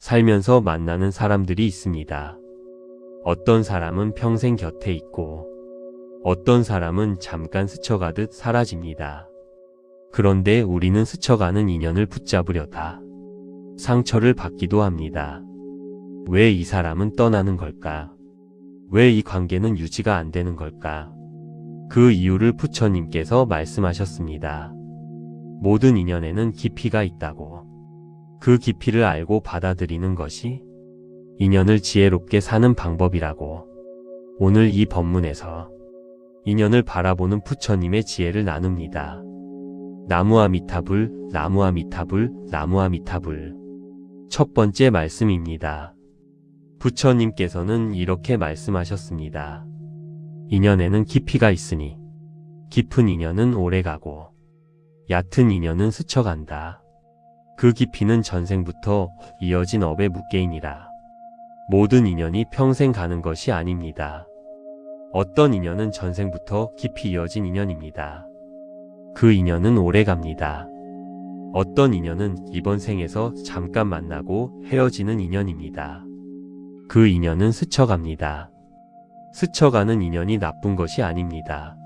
살면서 만나는 사람들이 있습니다. 어떤 사람은 평생 곁에 있고 어떤 사람은 잠깐 스쳐가듯 사라집니다. 그런데 우리는 스쳐가는 인연을 붙잡으려다 상처를 받기도 합니다. 왜 이 사람은 떠나는 걸까? 왜 이 관계는 유지가 안 되는 걸까? 그 이유를 부처님께서 말씀하셨습니다. 모든 인연에는 깊이가 있다고. 그 깊이를 알고 받아들이는 것이 인연을 지혜롭게 사는 방법이라고. 오늘 이 법문에서 인연을 바라보는 부처님의 지혜를 나눕니다. 나무아미타불, 나무아미타불, 나무아미타불. 첫 번째 말씀입니다. 부처님께서는 이렇게 말씀하셨습니다. 인연에는 깊이가 있으니 깊은 인연은 오래가고 얕은 인연은 스쳐간다. 그 깊이는 전생부터 이어진 업의 묵계이니라. 모든 인연이 평생 가는 것이 아닙니다. 어떤 인연은 전생부터 깊이 이어진 인연입니다. 그 인연은 오래 갑니다. 어떤 인연은 이번 생에서 잠깐 만나고 헤어지는 인연입니다. 그 인연은 스쳐갑니다. 스쳐가는 인연이 나쁜 것이 아닙니다.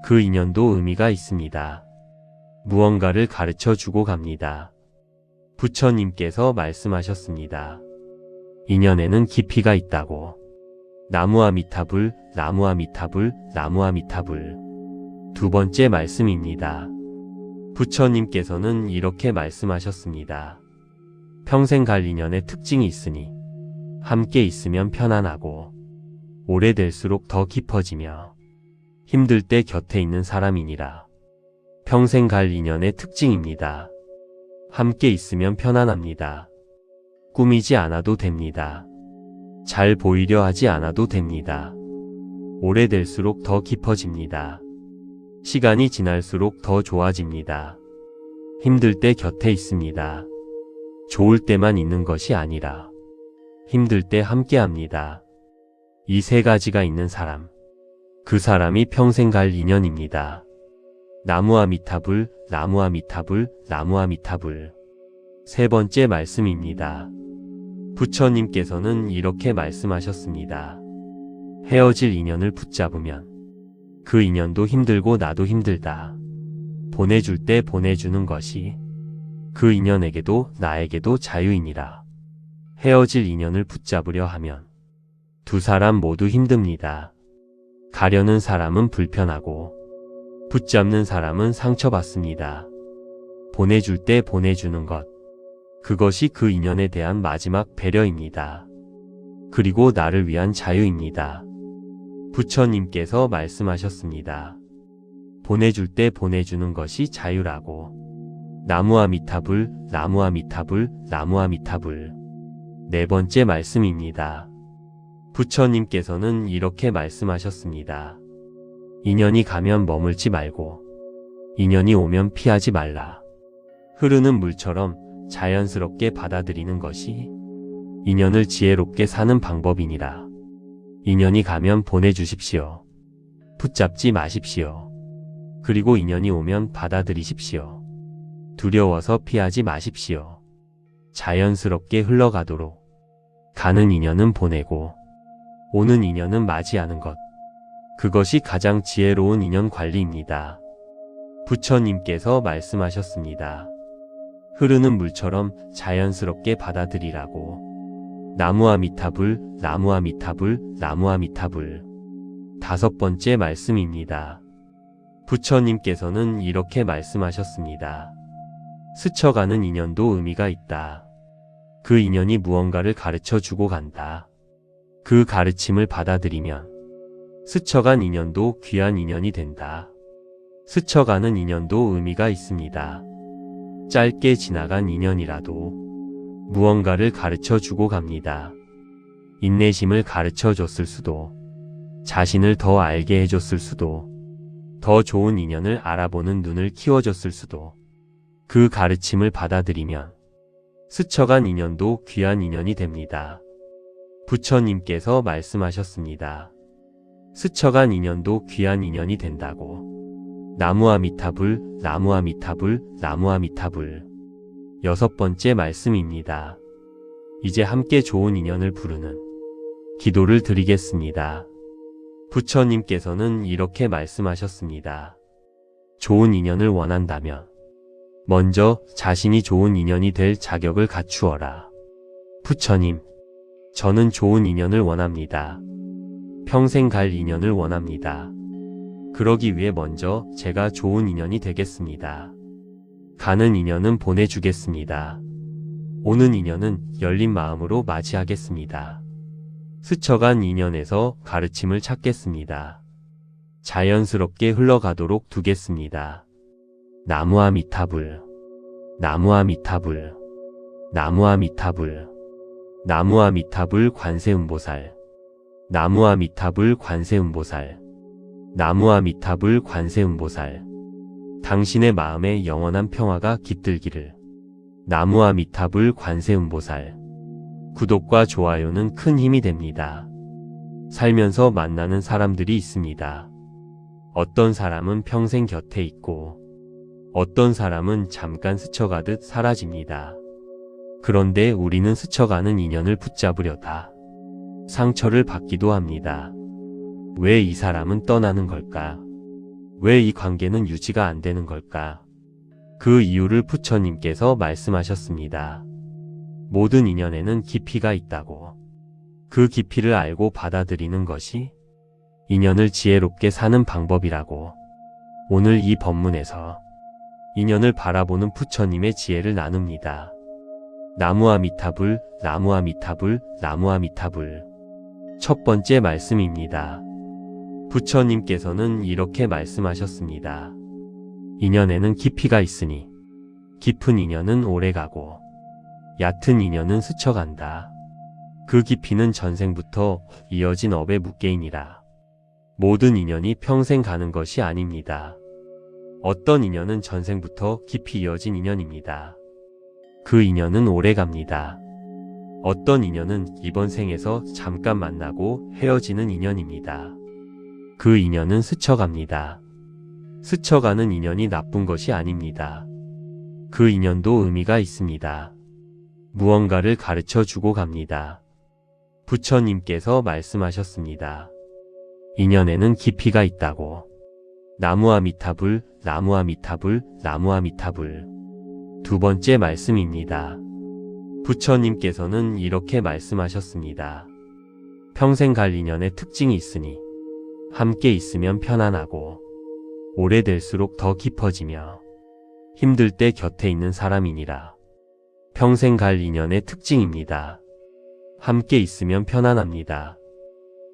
그 인연도 의미가 있습니다. 무언가를 가르쳐 주고 갑니다. 부처님께서 말씀하셨습니다. 인연에는 깊이가 있다고. 나무아미타불, 나무아미타불, 나무아미타불. 두 번째 말씀입니다. 부처님께서는 이렇게 말씀하셨습니다. 평생 갈 인연의 특징이 있으니 함께 있으면 편안하고 오래될수록 더 깊어지며 힘들 때 곁에 있는 사람이니라. 평생 갈 인연의 특징입니다. 함께 있으면 편안합니다. 꾸미지 않아도 됩니다. 잘 보이려 하지 않아도 됩니다. 오래될수록 더 깊어집니다. 시간이 지날수록 더 좋아집니다. 힘들 때 곁에 있습니다. 좋을 때만 있는 것이 아니라 힘들 때 함께합니다. 이 세 가지가 있는 사람, 그 사람이 평생 갈 인연입니다. 나무아미타불, 나무아미타불, 나무아미타불. 세 번째 말씀입니다. 부처님께서는 이렇게 말씀하셨습니다. 헤어질 인연을 붙잡으면 그 인연도 힘들고 나도 힘들다. 보내줄 때 보내주는 것이 그 인연에게도 나에게도 자유이니라. 헤어질 인연을 붙잡으려 하면 두 사람 모두 힘듭니다. 가려는 사람은 불편하고 붙잡는 사람은 상처받습니다. 보내줄 때 보내주는 것, 그것이 그 인연에 대한 마지막 배려입니다. 그리고 나를 위한 자유입니다. 부처님께서 말씀하셨습니다. 보내줄 때 보내주는 것이 자유라고. 나무아미타불, 나무아미타불, 나무아미타불. 네 번째 말씀입니다. 부처님께서는 이렇게 말씀하셨습니다. 인연이 가면 머물지 말고 인연이 오면 피하지 말라. 흐르는 물처럼 자연스럽게 받아들이는 것이 인연을 지혜롭게 사는 방법이니라. 인연이 가면 보내주십시오. 붙잡지 마십시오. 그리고 인연이 오면 받아들이십시오. 두려워서 피하지 마십시오. 자연스럽게 흘러가도록. 가는 인연은 보내고 오는 인연은 맞이하는 것. 그것이 가장 지혜로운 인연 관리입니다. 부처님께서 말씀하셨습니다. 흐르는 물처럼 자연스럽게 받아들이라고. 나무아미타불, 나무아미타불, 나무아미타불. 다섯 번째 말씀입니다. 부처님께서는 이렇게 말씀하셨습니다. 스쳐가는 인연도 의미가 있다. 그 인연이 무언가를 가르쳐 주고 간다. 그 가르침을 받아들이면 스쳐간 인연도 귀한 인연이 된다. 스쳐가는 인연도 의미가 있습니다. 짧게 지나간 인연이라도 무언가를 가르쳐 주고 갑니다. 인내심을 가르쳐 줬을 수도, 자신을 더 알게 해줬을 수도, 더 좋은 인연을 알아보는 눈을 키워줬을 수도. 그 가르침을 받아들이면 스쳐간 인연도 귀한 인연이 됩니다. 부처님께서 말씀하셨습니다. 스쳐간 인연도 귀한 인연이 된다고. 나무아미타불, 나무아미타불, 나무아미타불. 여섯 번째 말씀입니다. 이제 함께 좋은 인연을 부르는 기도를 드리겠습니다. 부처님께서는 이렇게 말씀하셨습니다. 좋은 인연을 원한다면 먼저 자신이 좋은 인연이 될 자격을 갖추어라. 부처님, 저는 좋은 인연을 원합니다. 평생 갈 인연을 원합니다. 그러기 위해 먼저 제가 좋은 인연이 되겠습니다. 가는 인연은 보내주겠습니다. 오는 인연은 열린 마음으로 맞이하겠습니다. 스쳐간 인연에서 가르침을 찾겠습니다. 자연스럽게 흘러가도록 두겠습니다. 나무아미타불, 나무아미타불, 나무아미타불, 나무아미타불 관세음보살, 나무아미타불 관세음보살, 나무아미타불 관세음보살. 당신의 마음에 영원한 평화가 깃들기를. 나무아미타불 관세음보살. 구독과 좋아요는 큰 힘이 됩니다. 살면서 만나는 사람들이 있습니다. 어떤 사람은 평생 곁에 있고 어떤 사람은 잠깐 스쳐가듯 사라집니다. 그런데 우리는 스쳐가는 인연을 붙잡으려다 상처를 받기도 합니다. 왜 이 사람은 떠나는 걸까? 왜 이 관계는 유지가 안 되는 걸까? 그 이유를 부처님께서 말씀하셨습니다. 모든 인연에는 깊이가 있다고. 그 깊이를 알고 받아들이는 것이 인연을 지혜롭게 사는 방법이라고. 오늘 이 법문에서 인연을 바라보는 부처님의 지혜를 나눕니다. 나무아미타불, 나무아미타불, 나무아미타불. 첫 번째 말씀입니다. 부처님께서는 이렇게 말씀하셨습니다. 인연에는 깊이가 있으니 깊은 인연은 오래가고 얕은 인연은 스쳐간다. 그 깊이는 전생부터 이어진 업의 묵계이니라. 모든 인연이 평생 가는 것이 아닙니다. 어떤 인연은 전생부터 깊이 이어진 인연입니다. 그 인연은 오래갑니다. 어떤 인연은 이번 생에서 잠깐 만나고 헤어지는 인연입니다. 그 인연은 스쳐갑니다. 스쳐가는 인연이 나쁜 것이 아닙니다. 그 인연도 의미가 있습니다. 무언가를 가르쳐 주고 갑니다. 부처님께서 말씀하셨습니다. 인연에는 깊이가 있다고. 나무아미타불, 나무아미타불, 나무아미타불. 두 번째 말씀입니다. 부처님께서는 이렇게 말씀하셨습니다. 평생 갈 인연의 특징이 있으니 함께 있으면 편안하고 오래될수록 더 깊어지며 힘들 때 곁에 있는 사람이니라. 평생 갈 인연의 특징입니다. 함께 있으면 편안합니다.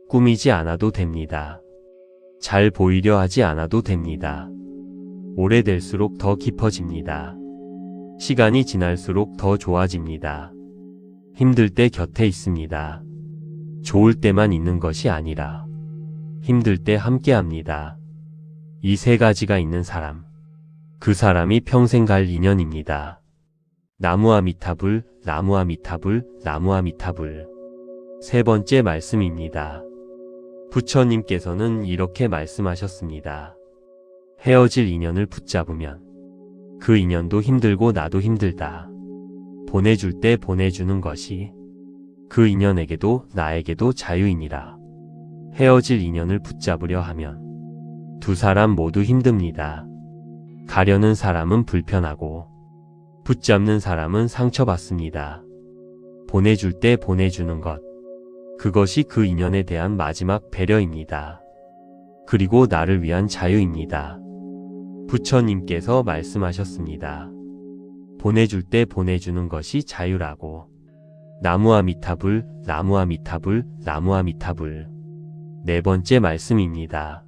꾸미지 않아도 됩니다. 잘 보이려 하지 않아도 됩니다. 오래될수록 더 깊어집니다. 시간이 지날수록 더 좋아집니다. 힘들 때 곁에 있습니다. 좋을 때만 있는 것이 아니라 힘들 때 함께합니다. 이 세 가지가 있는 사람, 그 사람이 평생 갈 인연입니다. 나무아미타불, 나무아미타불, 나무아미타불. 세 번째 말씀입니다. 부처님께서는 이렇게 말씀하셨습니다. 헤어질 인연을 붙잡으면 그 인연도 힘들고 나도 힘들다. 보내줄 때 보내주는 것이 그 인연에게도 나에게도 자유이니라. 헤어질 인연을 붙잡으려 하면 두 사람 모두 힘듭니다. 가려는 사람은 불편하고 붙잡는 사람은 상처받습니다. 보내줄 때 보내주는 것, 그것이 그 인연에 대한 마지막 배려입니다. 그리고 나를 위한 자유입니다. 부처님께서 말씀하셨습니다. 보내줄 때 보내주는 것이 자유라고. 나무아미타불, 나무아미타불, 나무아미타불. 네 번째 말씀입니다.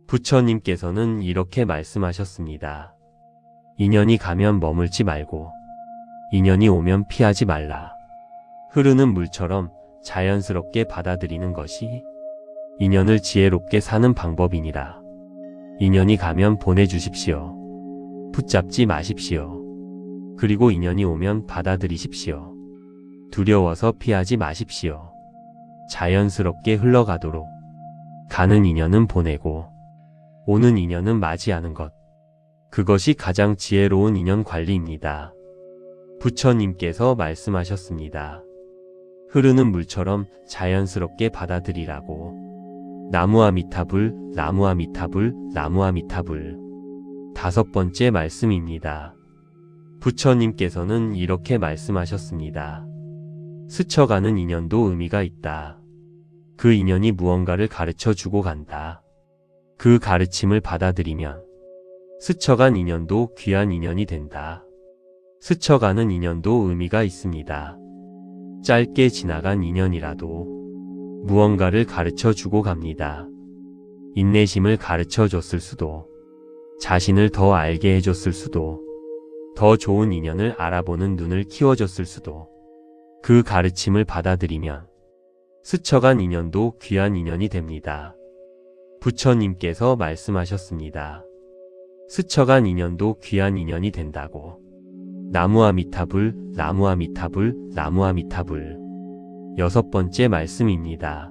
부처님께서는 이렇게 말씀하셨습니다. 인연이 가면 머물지 말고 인연이 오면 피하지 말라. 흐르는 물처럼 자연스럽게 받아들이는 것이 인연을 지혜롭게 사는 방법이니라. 인연이 가면 보내주십시오. 붙잡지 마십시오. 그리고 인연이 오면 받아들이십시오. 두려워서 피하지 마십시오. 자연스럽게 흘러가도록. 가는 인연은 보내고 오는 인연은 맞이하는 것. 그것이 가장 지혜로운 인연 관리입니다. 부처님께서 말씀하셨습니다. 흐르는 물처럼 자연스럽게 받아들이라고. 나무아미타불, 나무아미타불, 나무아미타불. 5번째 말씀입니다. 부처님께서는 이렇게 말씀하셨습니다. 스쳐가는 인연도 의미가 있다. 그 인연이 무언가를 가르쳐 주고 간다. 그 가르침을 받아들이면 스쳐간 인연도 귀한 인연이 된다. 스쳐가는 인연도 의미가 있습니다. 짧게 지나간 인연이라도 무언가를 가르쳐 주고 갑니다. 인내심을 가르쳐 줬을 수도, 자신을 더 알게 해줬을 수도, 더 좋은 인연을 알아보는 눈을 키워줬을 수도. 그 가르침을 받아들이면 스쳐간 인연도 귀한 인연이 됩니다. 부처님께서 말씀하셨습니다. 스쳐간 인연도 귀한 인연이 된다고. 나무아미타불, 나무아미타불, 나무아미타불. 6번째 말씀입니다.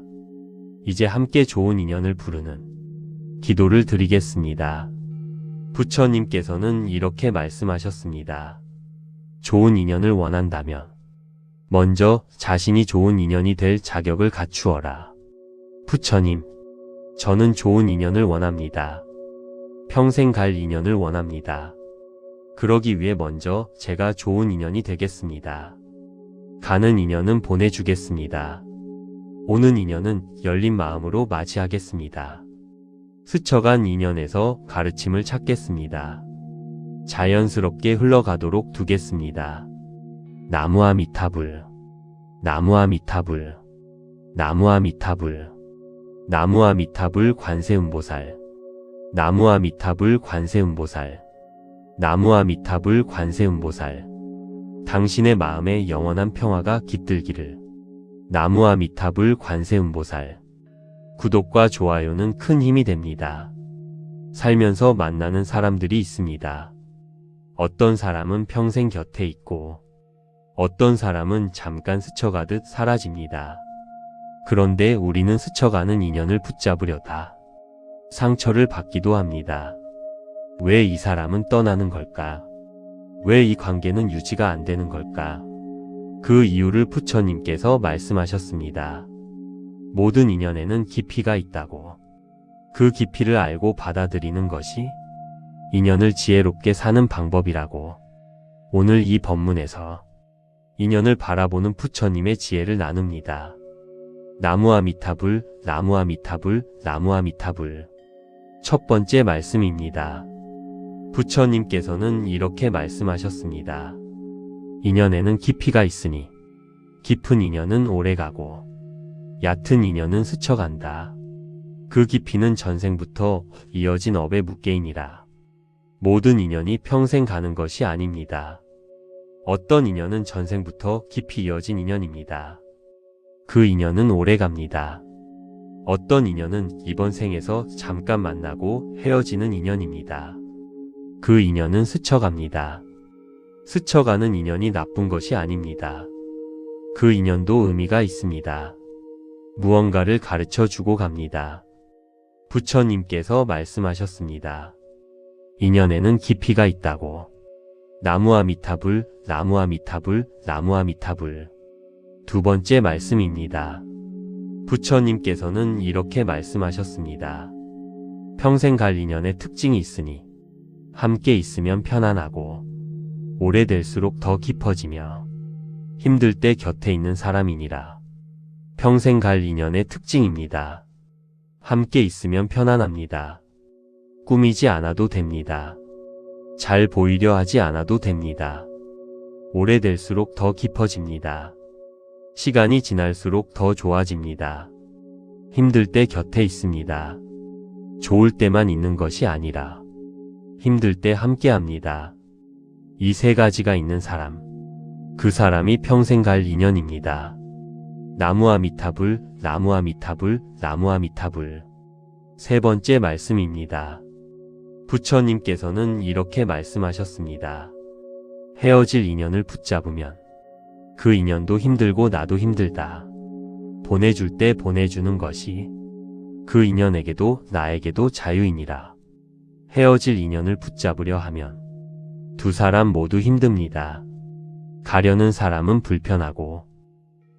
이제 함께 좋은 인연을 부르는 기도를 드리겠습니다. 부처님께서는 이렇게 말씀하셨습니다. 좋은 인연을 원한다면 먼저 자신이 좋은 인연이 될 자격을 갖추어라. 부처님, 저는 좋은 인연을 원합니다. 평생 갈 인연을 원합니다. 그러기 위해 먼저 제가 좋은 인연이 되겠습니다. 가는 인연은 보내주겠습니다. 오는 인연은 열린 마음으로 맞이하겠습니다. 스쳐간 인연에서 가르침을 찾겠습니다. 자연스럽게 흘러가도록 두겠습니다. 나무아미타불, 나무아미타불, 나무아미타불, 나무아미타불 관세음보살, 나무아미타불 관세음보살, 나무아미타불 관세음보살. 당신의 마음에 영원한 평화가 깃들기를. 나무아미타불 관세음보살. 구독과 좋아요는 큰 힘이 됩니다. 살면서 만나는 사람들이 있습니다. 어떤 사람은 평생 곁에 있고 어떤 사람은 잠깐 스쳐가듯 사라집니다. 그런데 우리는 스쳐가는 인연을 붙잡으려다 상처를 받기도 합니다. 왜 이 사람은 떠나는 걸까? 왜 이 관계는 유지가 안 되는 걸까? 그 이유를 부처님께서 말씀하셨습니다. 모든 인연에는 깊이가 있다고. 그 깊이를 알고 받아들이는 것이 인연을 지혜롭게 사는 방법이라고. 오늘 이 법문에서 인연을 바라보는 부처님의 지혜를 나눕니다. 나무아미타불, 나무아미타불, 나무아미타불. 첫 번째 말씀입니다. 부처님께서는 이렇게 말씀하셨습니다. 인연에는 깊이가 있으니 깊은 인연은 오래가고 얕은 인연은 스쳐간다. 그 깊이는 전생부터 이어진 업의 묵계이니라. 모든 인연이 평생 가는 것이 아닙니다. 어떤 인연은 전생부터 깊이 이어진 인연입니다. 그 인연은 오래 갑니다. 어떤 인연은 이번 생에서 잠깐 만나고 헤어지는 인연입니다. 그 인연은 스쳐갑니다. 스쳐가는 인연이 나쁜 것이 아닙니다. 그 인연도 의미가 있습니다. 무언가를 가르쳐 주고 갑니다. 부처님께서 말씀하셨습니다. 인연에는 깊이가 있다고. 나무아미타불, 나무아미타불, 나무아미타불. 두 번째 말씀입니다. 부처님께서는 이렇게 말씀하셨습니다. 평생 갈 인연의 특징이 있으니 함께 있으면 편안하고 오래될수록 더 깊어지며 힘들 때 곁에 있는 사람이니라. 평생 갈 인연의 특징입니다. 함께 있으면 편안합니다. 꾸미지 않아도 됩니다. 잘 보이려 하지 않아도 됩니다. 오래될수록 더 깊어집니다. 시간이 지날수록 더 좋아집니다. 힘들 때 곁에 있습니다. 좋을 때만 있는 것이 아니라 힘들 때 함께합니다. 이 세 가지가 있는 사람, 그 사람이 평생 갈 인연입니다. 나무아미타불, 나무아미타불, 나무아미타불. 세 번째 말씀입니다. 부처님께서는 이렇게 말씀하셨습니다. 헤어질 인연을 붙잡으면 그 인연도 힘들고 나도 힘들다. 보내줄 때 보내주는 것이 그 인연에게도 나에게도 자유이니라. 헤어질 인연을 붙잡으려 하면 두 사람 모두 힘듭니다. 가려는 사람은 불편하고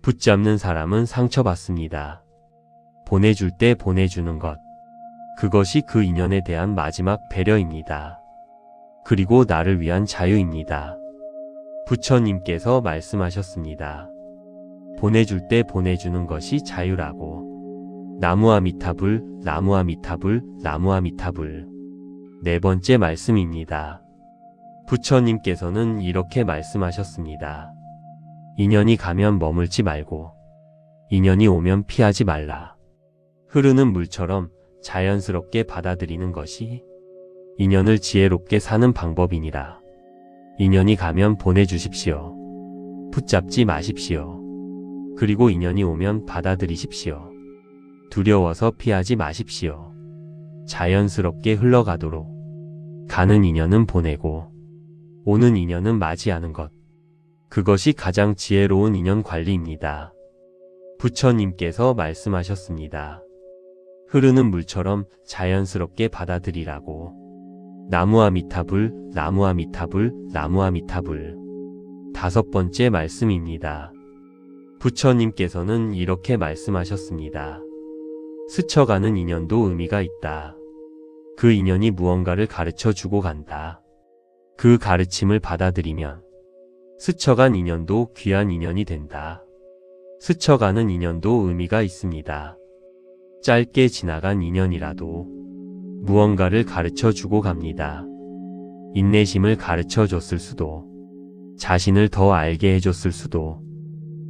붙잡는 사람은 상처받습니다. 보내줄 때 보내주는 것. 그것이 그 인연에 대한 마지막 배려입니다. 그리고 나를 위한 자유입니다. 부처님께서 말씀하셨습니다. 보내줄 때 보내주는 것이 자유라고. 나무아미타불, 나무아미타불, 나무아미타불. 네 번째 말씀입니다. 부처님께서는 이렇게 말씀하셨습니다. 인연이 가면 머물지 말고, 인연이 오면 피하지 말라. 흐르는 물처럼 자연스럽게 받아들이는 것이 인연을 지혜롭게 사는 방법이니라. 인연이 가면 보내주십시오. 붙잡지 마십시오. 그리고 인연이 오면 받아들이십시오. 두려워서 피하지 마십시오. 자연스럽게 흘러가도록. 가는 인연은 보내고 오는 인연은 맞이하는 것. 그것이 가장 지혜로운 인연 관리입니다. 부처님께서 말씀하셨습니다. 흐르는 물처럼 자연스럽게 받아들이라고. 나무아미타불, 나무아미타불, 나무아미타불. 다섯 번째 말씀입니다. 부처님께서는 이렇게 말씀하셨습니다. 스쳐가는 인연도 의미가 있다. 그 인연이 무언가를 가르쳐 주고 간다. 그 가르침을 받아들이면 스쳐간 인연도 귀한 인연이 된다. 스쳐가는 인연도 의미가 있습니다. 짧게 지나간 인연이라도 무언가를 가르쳐 주고 갑니다. 인내심을 가르쳐 줬을 수도, 자신을 더 알게 해줬을 수도,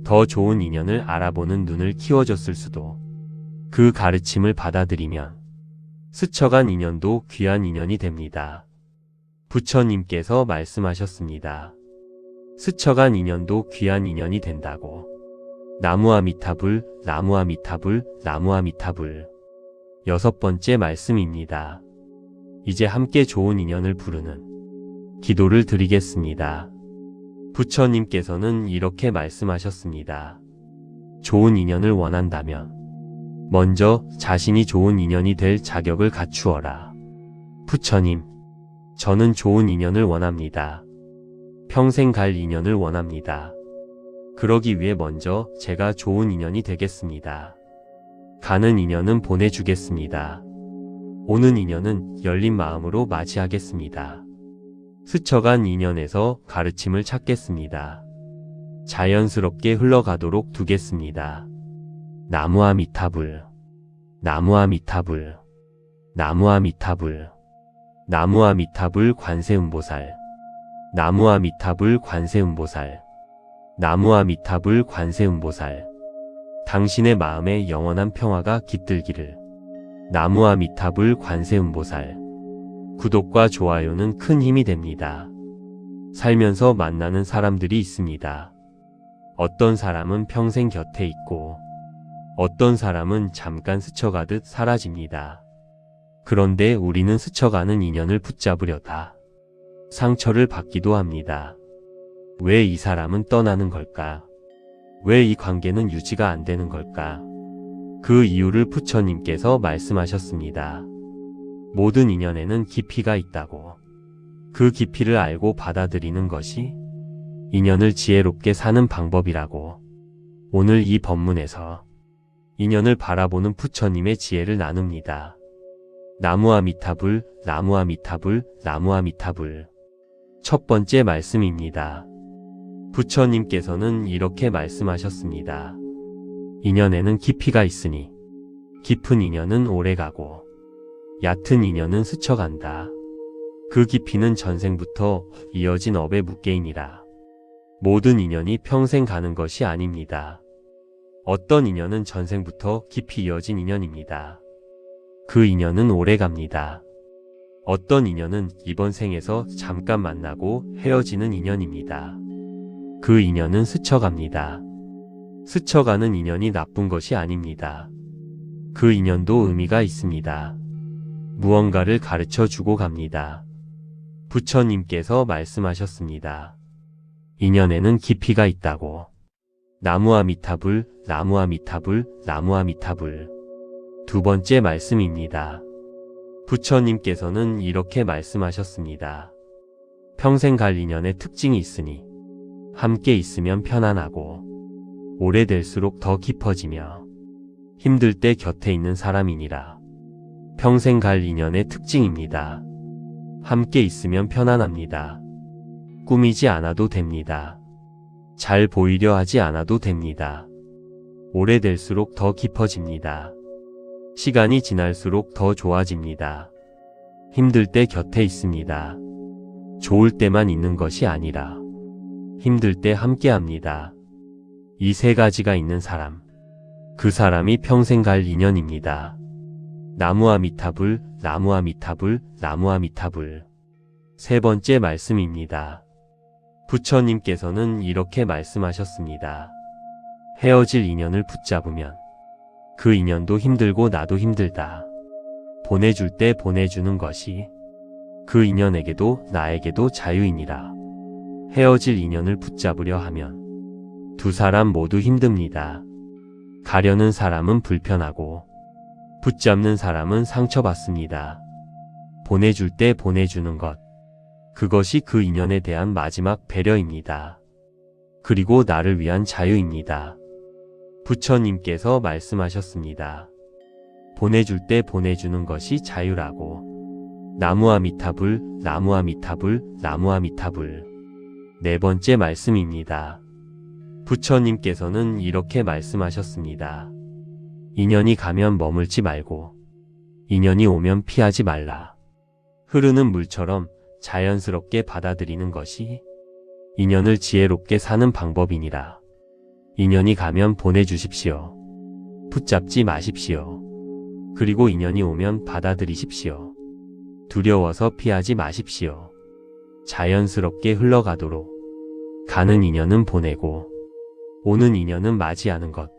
더 좋은 인연을 알아보는 눈을 키워줬을 수도. 그 가르침을 받아들이면 스쳐간 인연도 귀한 인연이 됩니다. 부처님께서 말씀하셨습니다. 스쳐간 인연도 귀한 인연이 된다고. 나무아미타불, 나무아미타불, 나무아미타불. 여섯 번째 말씀입니다. 이제 함께 좋은 인연을 부르는 기도를 드리겠습니다. 부처님께서는 이렇게 말씀하셨습니다. 좋은 인연을 원한다면 먼저 자신이 좋은 인연이 될 자격을 갖추어라. 부처님, 저는 좋은 인연을 원합니다. 평생 갈 인연을 원합니다. 그러기 위해 먼저 제가 좋은 인연이 되겠습니다. 가는 인연은 보내주겠습니다. 오는 인연은 열린 마음으로 맞이하겠습니다. 스쳐간 인연에서 가르침을 찾겠습니다. 자연스럽게 흘러가도록 두겠습니다. 나무아미타불, 나무아미타불, 나무아미타불, 나무아미타불 관세음보살, 나무아미타불 관세음보살, 나무아미타불 관세음보살. 당신의 마음에 영원한 평화가 깃들기를. 나무아미타불 관세음보살. 구독과 좋아요는 큰 힘이 됩니다. 살면서 만나는 사람들이 있습니다. 어떤 사람은 평생 곁에 있고 어떤 사람은 잠깐 스쳐가듯 사라집니다. 그런데 우리는 스쳐가는 인연을 붙잡으려다 상처를 받기도 합니다. 왜 이 사람은 떠나는 걸까? 왜 이 관계는 유지가 안 되는 걸까? 그 이유를 부처님께서 말씀하셨습니다. 모든 인연에는 깊이가 있다고. 그 깊이를 알고 받아들이는 것이 인연을 지혜롭게 사는 방법이라고. 오늘 이 법문에서 인연을 바라보는 부처님의 지혜를 나눕니다. 나무아미타불, 나무아미타불, 나무아미타불. 첫 번째 말씀입니다. 부처님께서는 이렇게 말씀하셨습니다. 인연에는 깊이가 있으니 깊은 인연은 오래가고 얕은 인연은 스쳐간다. 그 깊이는 전생부터 이어진 업의 묵계이니라. 모든 인연이 평생 가는 것이 아닙니다. 어떤 인연은 전생부터 깊이 이어진 인연입니다. 그 인연은 오래 갑니다. 어떤 인연은 이번 생에서 잠깐 만나고 헤어지는 인연입니다. 그 인연은 스쳐갑니다. 스쳐가는 인연이 나쁜 것이 아닙니다. 그 인연도 의미가 있습니다. 무언가를 가르쳐 주고 갑니다. 부처님께서 말씀하셨습니다. 인연에는 깊이가 있다고. 나무아미타불, 나무아미타불, 나무아미타불. 두 번째 말씀입니다. 부처님께서는 이렇게 말씀하셨습니다. 평생 갈 인연의 특징이 있으니 함께 있으면 편안하고 오래될수록 더 깊어지며 힘들 때 곁에 있는 사람이니라. 평생 갈 인연의 특징입니다. 함께 있으면 편안합니다. 꾸미지 않아도 됩니다. 잘 보이려 하지 않아도 됩니다. 오래될수록 더 깊어집니다. 시간이 지날수록 더 좋아집니다. 힘들 때 곁에 있습니다. 좋을 때만 있는 것이 아니라 힘들 때 함께합니다. 이 세 가지가 있는 사람, 그 사람이 평생 갈 인연입니다. 나무아미타불, 나무아미타불, 나무아미타불. 세 번째 말씀입니다. 부처님께서는 이렇게 말씀하셨습니다. 헤어질 인연을 붙잡으면 그 인연도 힘들고 나도 힘들다. 보내줄 때 보내주는 것이 그 인연에게도 나에게도 자유이니라. 헤어질 인연을 붙잡으려 하면 두 사람 모두 힘듭니다. 가려는 사람은 불편하고 붙잡는 사람은 상처받습니다. 보내줄 때 보내주는 것, 그것이 그 인연에 대한 마지막 배려입니다. 그리고 나를 위한 자유입니다. 부처님께서 말씀하셨습니다. 보내줄 때 보내주는 것이 자유라고. 나무아미타불, 나무아미타불, 나무아미타불. 네 번째 말씀입니다. 부처님께서는 이렇게 말씀하셨습니다. 인연이 가면 머물지 말고 인연이 오면 피하지 말라. 흐르는 물처럼 자연스럽게 받아들이는 것이 인연을 지혜롭게 사는 방법이니라. 인연이 가면 보내주십시오. 붙잡지 마십시오. 그리고 인연이 오면 받아들이십시오. 두려워서 피하지 마십시오. 자연스럽게 흘러가도록 가는 인연은 보내고 오는 인연은 맞이하는 것.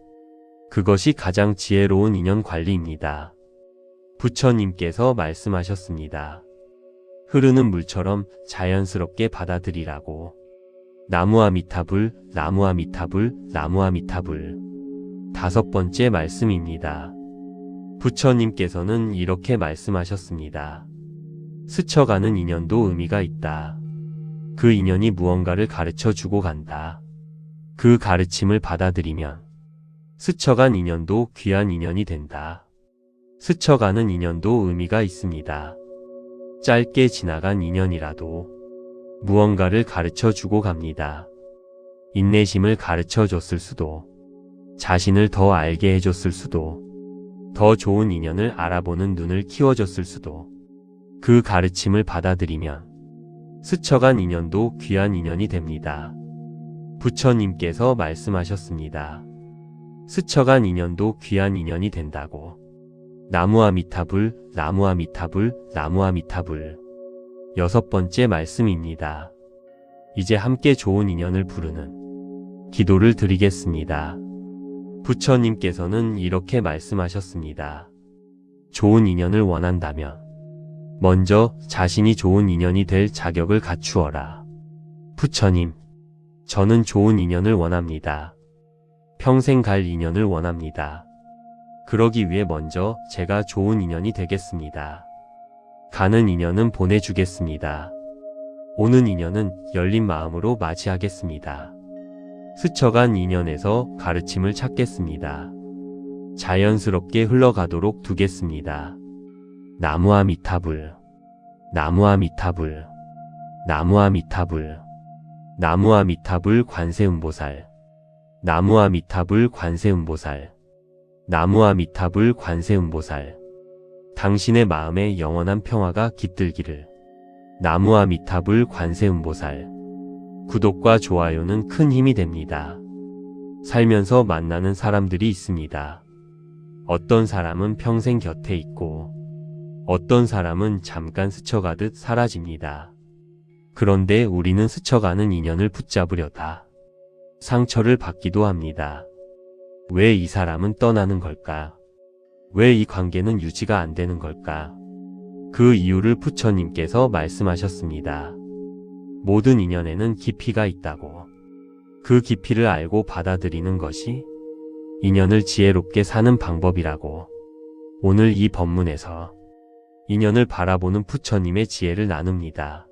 그것이 가장 지혜로운 인연 관리입니다. 부처님께서 말씀하셨습니다. 흐르는 물처럼 자연스럽게 받아들이라고. 나무아미타불, 나무아미타불, 나무아미타불. 다섯 번째 말씀입니다. 부처님께서는 이렇게 말씀하셨습니다. 스쳐가는 인연도 의미가 있다. 그 인연이 무언가를 가르쳐 주고 간다. 그 가르침을 받아들이면 스쳐간 인연도 귀한 인연이 된다. 스쳐가는 인연도 의미가 있습니다. 짧게 지나간 인연이라도 무언가를 가르쳐 주고 갑니다. 인내심을 가르쳐 줬을 수도, 자신을 더 알게 해줬을 수도, 더 좋은 인연을 알아보는 눈을 키워줬을 수도. 그 가르침을 받아들이면 스쳐간 인연도 귀한 인연이 됩니다. 부처님께서 말씀하셨습니다. 스쳐간 인연도 귀한 인연이 된다고. 나무아미타불, 나무아미타불, 나무아미타불. 여섯 번째 말씀입니다. 이제 함께 좋은 인연을 부르는 기도를 드리겠습니다. 부처님께서는 이렇게 말씀하셨습니다. 좋은 인연을 원한다면 먼저 자신이 좋은 인연이 될 자격을 갖추어라. 부처님, 저는 좋은 인연을 원합니다. 평생 갈 인연을 원합니다. 그러기 위해 먼저 제가 좋은 인연이 되겠습니다. 가는 인연은 보내주겠습니다. 오는 인연은 열린 마음으로 맞이하겠습니다. 스쳐간 인연에서 가르침을 찾겠습니다. 자연스럽게 흘러가도록 두겠습니다. 나무아미타불, 나무아미타불, 나무아미타불, 나무아미타불 관세음보살, 나무아미타불 관세음보살, 나무아미타불 관세음보살. 당신의 마음에 영원한 평화가 깃들기를. 나무아미타불 관세음보살. 구독과 좋아요는 큰 힘이 됩니다. 살면서 만나는 사람들이 있습니다. 어떤 사람은 평생 곁에 있고 어떤 사람은 잠깐 스쳐가듯 사라집니다. 그런데 우리는 스쳐가는 인연을 붙잡으려다 상처를 받기도 합니다. 왜 이 사람은 떠나는 걸까? 왜 이 관계는 유지가 안 되는 걸까? 그 이유를 부처님께서 말씀하셨습니다. 모든 인연에는 깊이가 있다고. 그 깊이를 알고 받아들이는 것이 인연을 지혜롭게 사는 방법이라고. 오늘 이 법문에서 인연을 바라보는 부처님의 지혜를 나눕니다.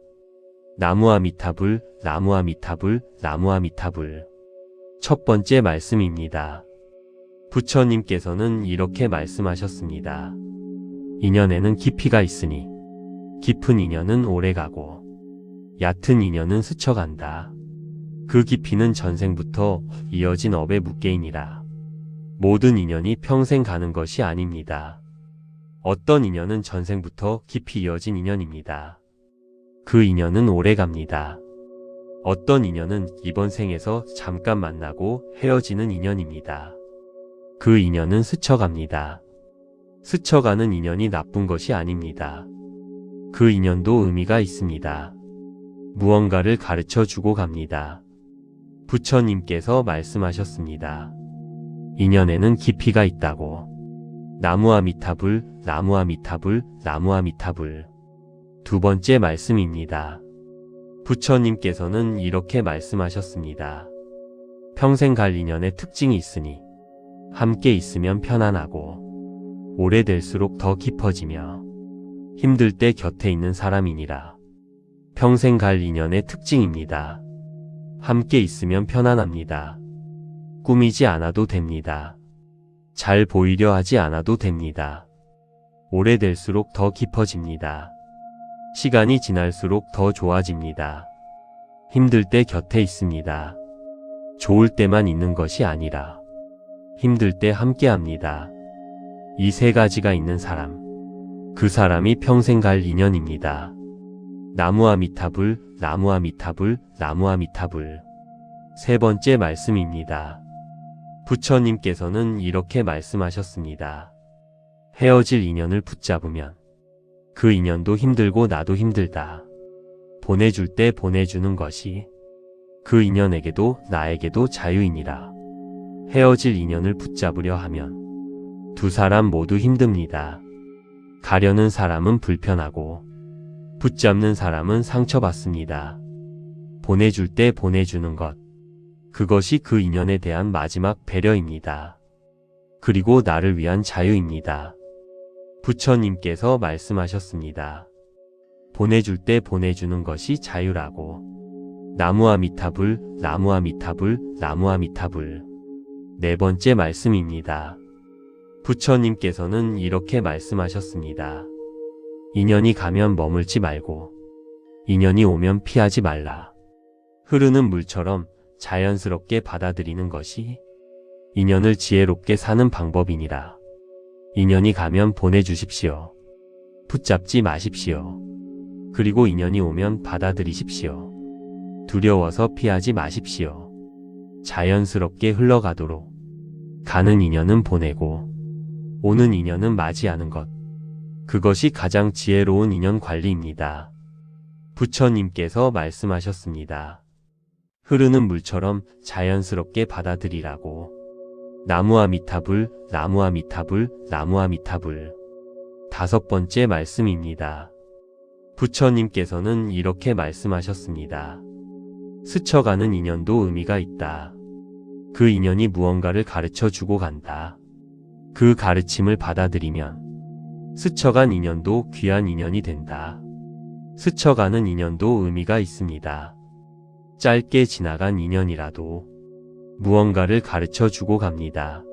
나무아미타불, 나무아미타불, 나무아미타불. 첫 번째 말씀입니다. 부처님께서는 이렇게 말씀하셨습니다. 인연에는 깊이가 있으니 깊은 인연은 오래가고 얕은 인연은 스쳐간다. 그 깊이는 전생부터 이어진 업의 묵계이니라. 모든 인연이 평생 가는 것이 아닙니다. 어떤 인연은 전생부터 깊이 이어진 인연입니다. 그 인연은 오래 갑니다. 어떤 인연은 이번 생에서 잠깐 만나고 헤어지는 인연입니다. 그 인연은 스쳐갑니다. 스쳐가는 인연이 나쁜 것이 아닙니다. 그 인연도 의미가 있습니다. 무언가를 가르쳐 주고 갑니다. 부처님께서 말씀하셨습니다. 인연에는 깊이가 있다고. 나무아미타불, 나무아미타불, 나무아미타불. 두 번째 말씀입니다. 부처님께서는 이렇게 말씀하셨습니다. 평생 갈 인연의 특징이 있으니 함께 있으면 편안하고 오래될수록 더 깊어지며 힘들 때 곁에 있는 사람이니라. 평생 갈 인연의 특징입니다. 함께 있으면 편안합니다. 꾸미지 않아도 됩니다. 잘 보이려 하지 않아도 됩니다. 오래될수록 더 깊어집니다. 시간이 지날수록 더 좋아집니다. 힘들 때 곁에 있습니다. 좋을 때만 있는 것이 아니라 힘들 때 함께합니다. 이 세 가지가 있는 사람, 그 사람이 평생 갈 인연입니다. 나무아미타불, 나무아미타불, 나무아미타불. 세 번째 말씀입니다. 부처님께서는 이렇게 말씀하셨습니다. 헤어질 인연을 붙잡으면 그 인연도 힘들고 나도 힘들다. 보내줄 때 보내주는 것이 그 인연에게도 나에게도 자유이니라. 헤어질 인연을 붙잡으려 하면 두 사람 모두 힘듭니다. 가려는 사람은 불편하고 붙잡는 사람은 상처받습니다. 보내줄 때 보내주는 것, 그것이 그 인연에 대한 마지막 배려입니다. 그리고 나를 위한 자유입니다. 부처님께서 말씀하셨습니다. 보내줄 때 보내주는 것이 자유라고. 나무아미타불, 나무아미타불, 나무아미타불. 네 번째 말씀입니다. 부처님께서는 이렇게 말씀하셨습니다. 인연이 가면 머물지 말고 인연이 오면 피하지 말라. 흐르는 물처럼 자연스럽게 받아들이는 것이 인연을 지혜롭게 사는 방법이니라. 인연이 가면 보내주십시오. 붙잡지 마십시오. 그리고 인연이 오면 받아들이십시오. 두려워서 피하지 마십시오. 자연스럽게 흘러가도록. 가는 인연은 보내고 오는 인연은 맞이하는 것. 그것이 가장 지혜로운 인연 관리입니다. 부처님께서 말씀하셨습니다. 흐르는 물처럼 자연스럽게 받아들이라고. 나무아미타불, 나무아미타불, 나무아미타불. 다섯 번째 말씀입니다. 부처님께서는 이렇게 말씀하셨습니다. 스쳐가는 인연도 의미가 있다. 그 인연이 무언가를 가르쳐 주고 간다. 그 가르침을 받아들이면 스쳐간 인연도 귀한 인연이 된다. 스쳐가는 인연도 의미가 있습니다. 짧게 지나간 인연이라도 무언가를 가르쳐 주고 갑니다.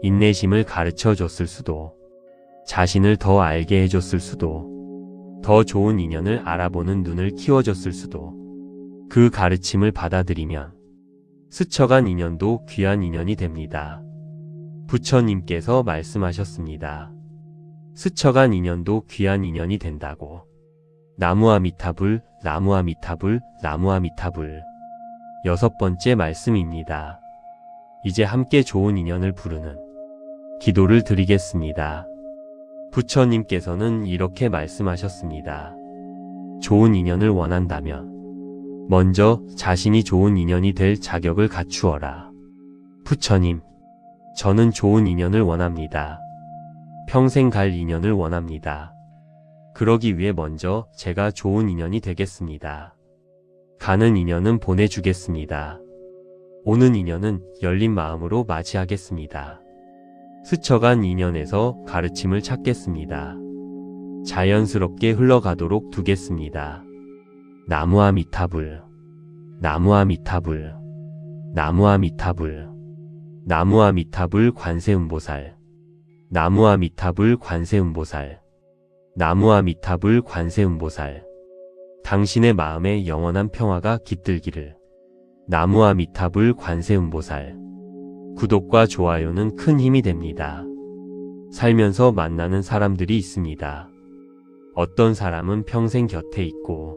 인내심을 가르쳐 줬을 수도, 자신을 더 알게 해줬을 수도, 더 좋은 인연을 알아보는 눈을 키워줬을 수도. 그 가르침을 받아들이면 스쳐간 인연도 귀한 인연이 됩니다. 부처님께서 말씀하셨습니다. 스쳐간 인연도 귀한 인연이 된다고. 나무아미타불, 나무아미타불, 나무아미타불. 여섯 번째 말씀입니다. 이제 함께 좋은 인연을 부르는 기도를 드리겠습니다. 부처님께서는 이렇게 말씀하셨습니다. 좋은 인연을 원한다면 먼저 자신이 좋은 인연이 될 자격을 갖추어라. 부처님, 저는 좋은 인연을 원합니다. 평생 갈 인연을 원합니다. 그러기 위해 먼저 제가 좋은 인연이 되겠습니다. 가는 인연은 보내주겠습니다. 오는 인연은 열린 마음으로 맞이하겠습니다. 스쳐간 인연에서 가르침을 찾겠습니다. 자연스럽게 흘러가도록 두겠습니다. 나무아미타불, 나무아미타불. 나무아미타불. 나무아미타불 관세음보살. 나무아미타불 관세음보살. 나무아미타불 관세음보살. 당신의 마음에 영원한 평화가 깃들기를. 나무아미타불 관세음보살. 구독과 좋아요는 큰 힘이 됩니다. 살면서 만나는 사람들이 있습니다. 어떤 사람은 평생 곁에 있고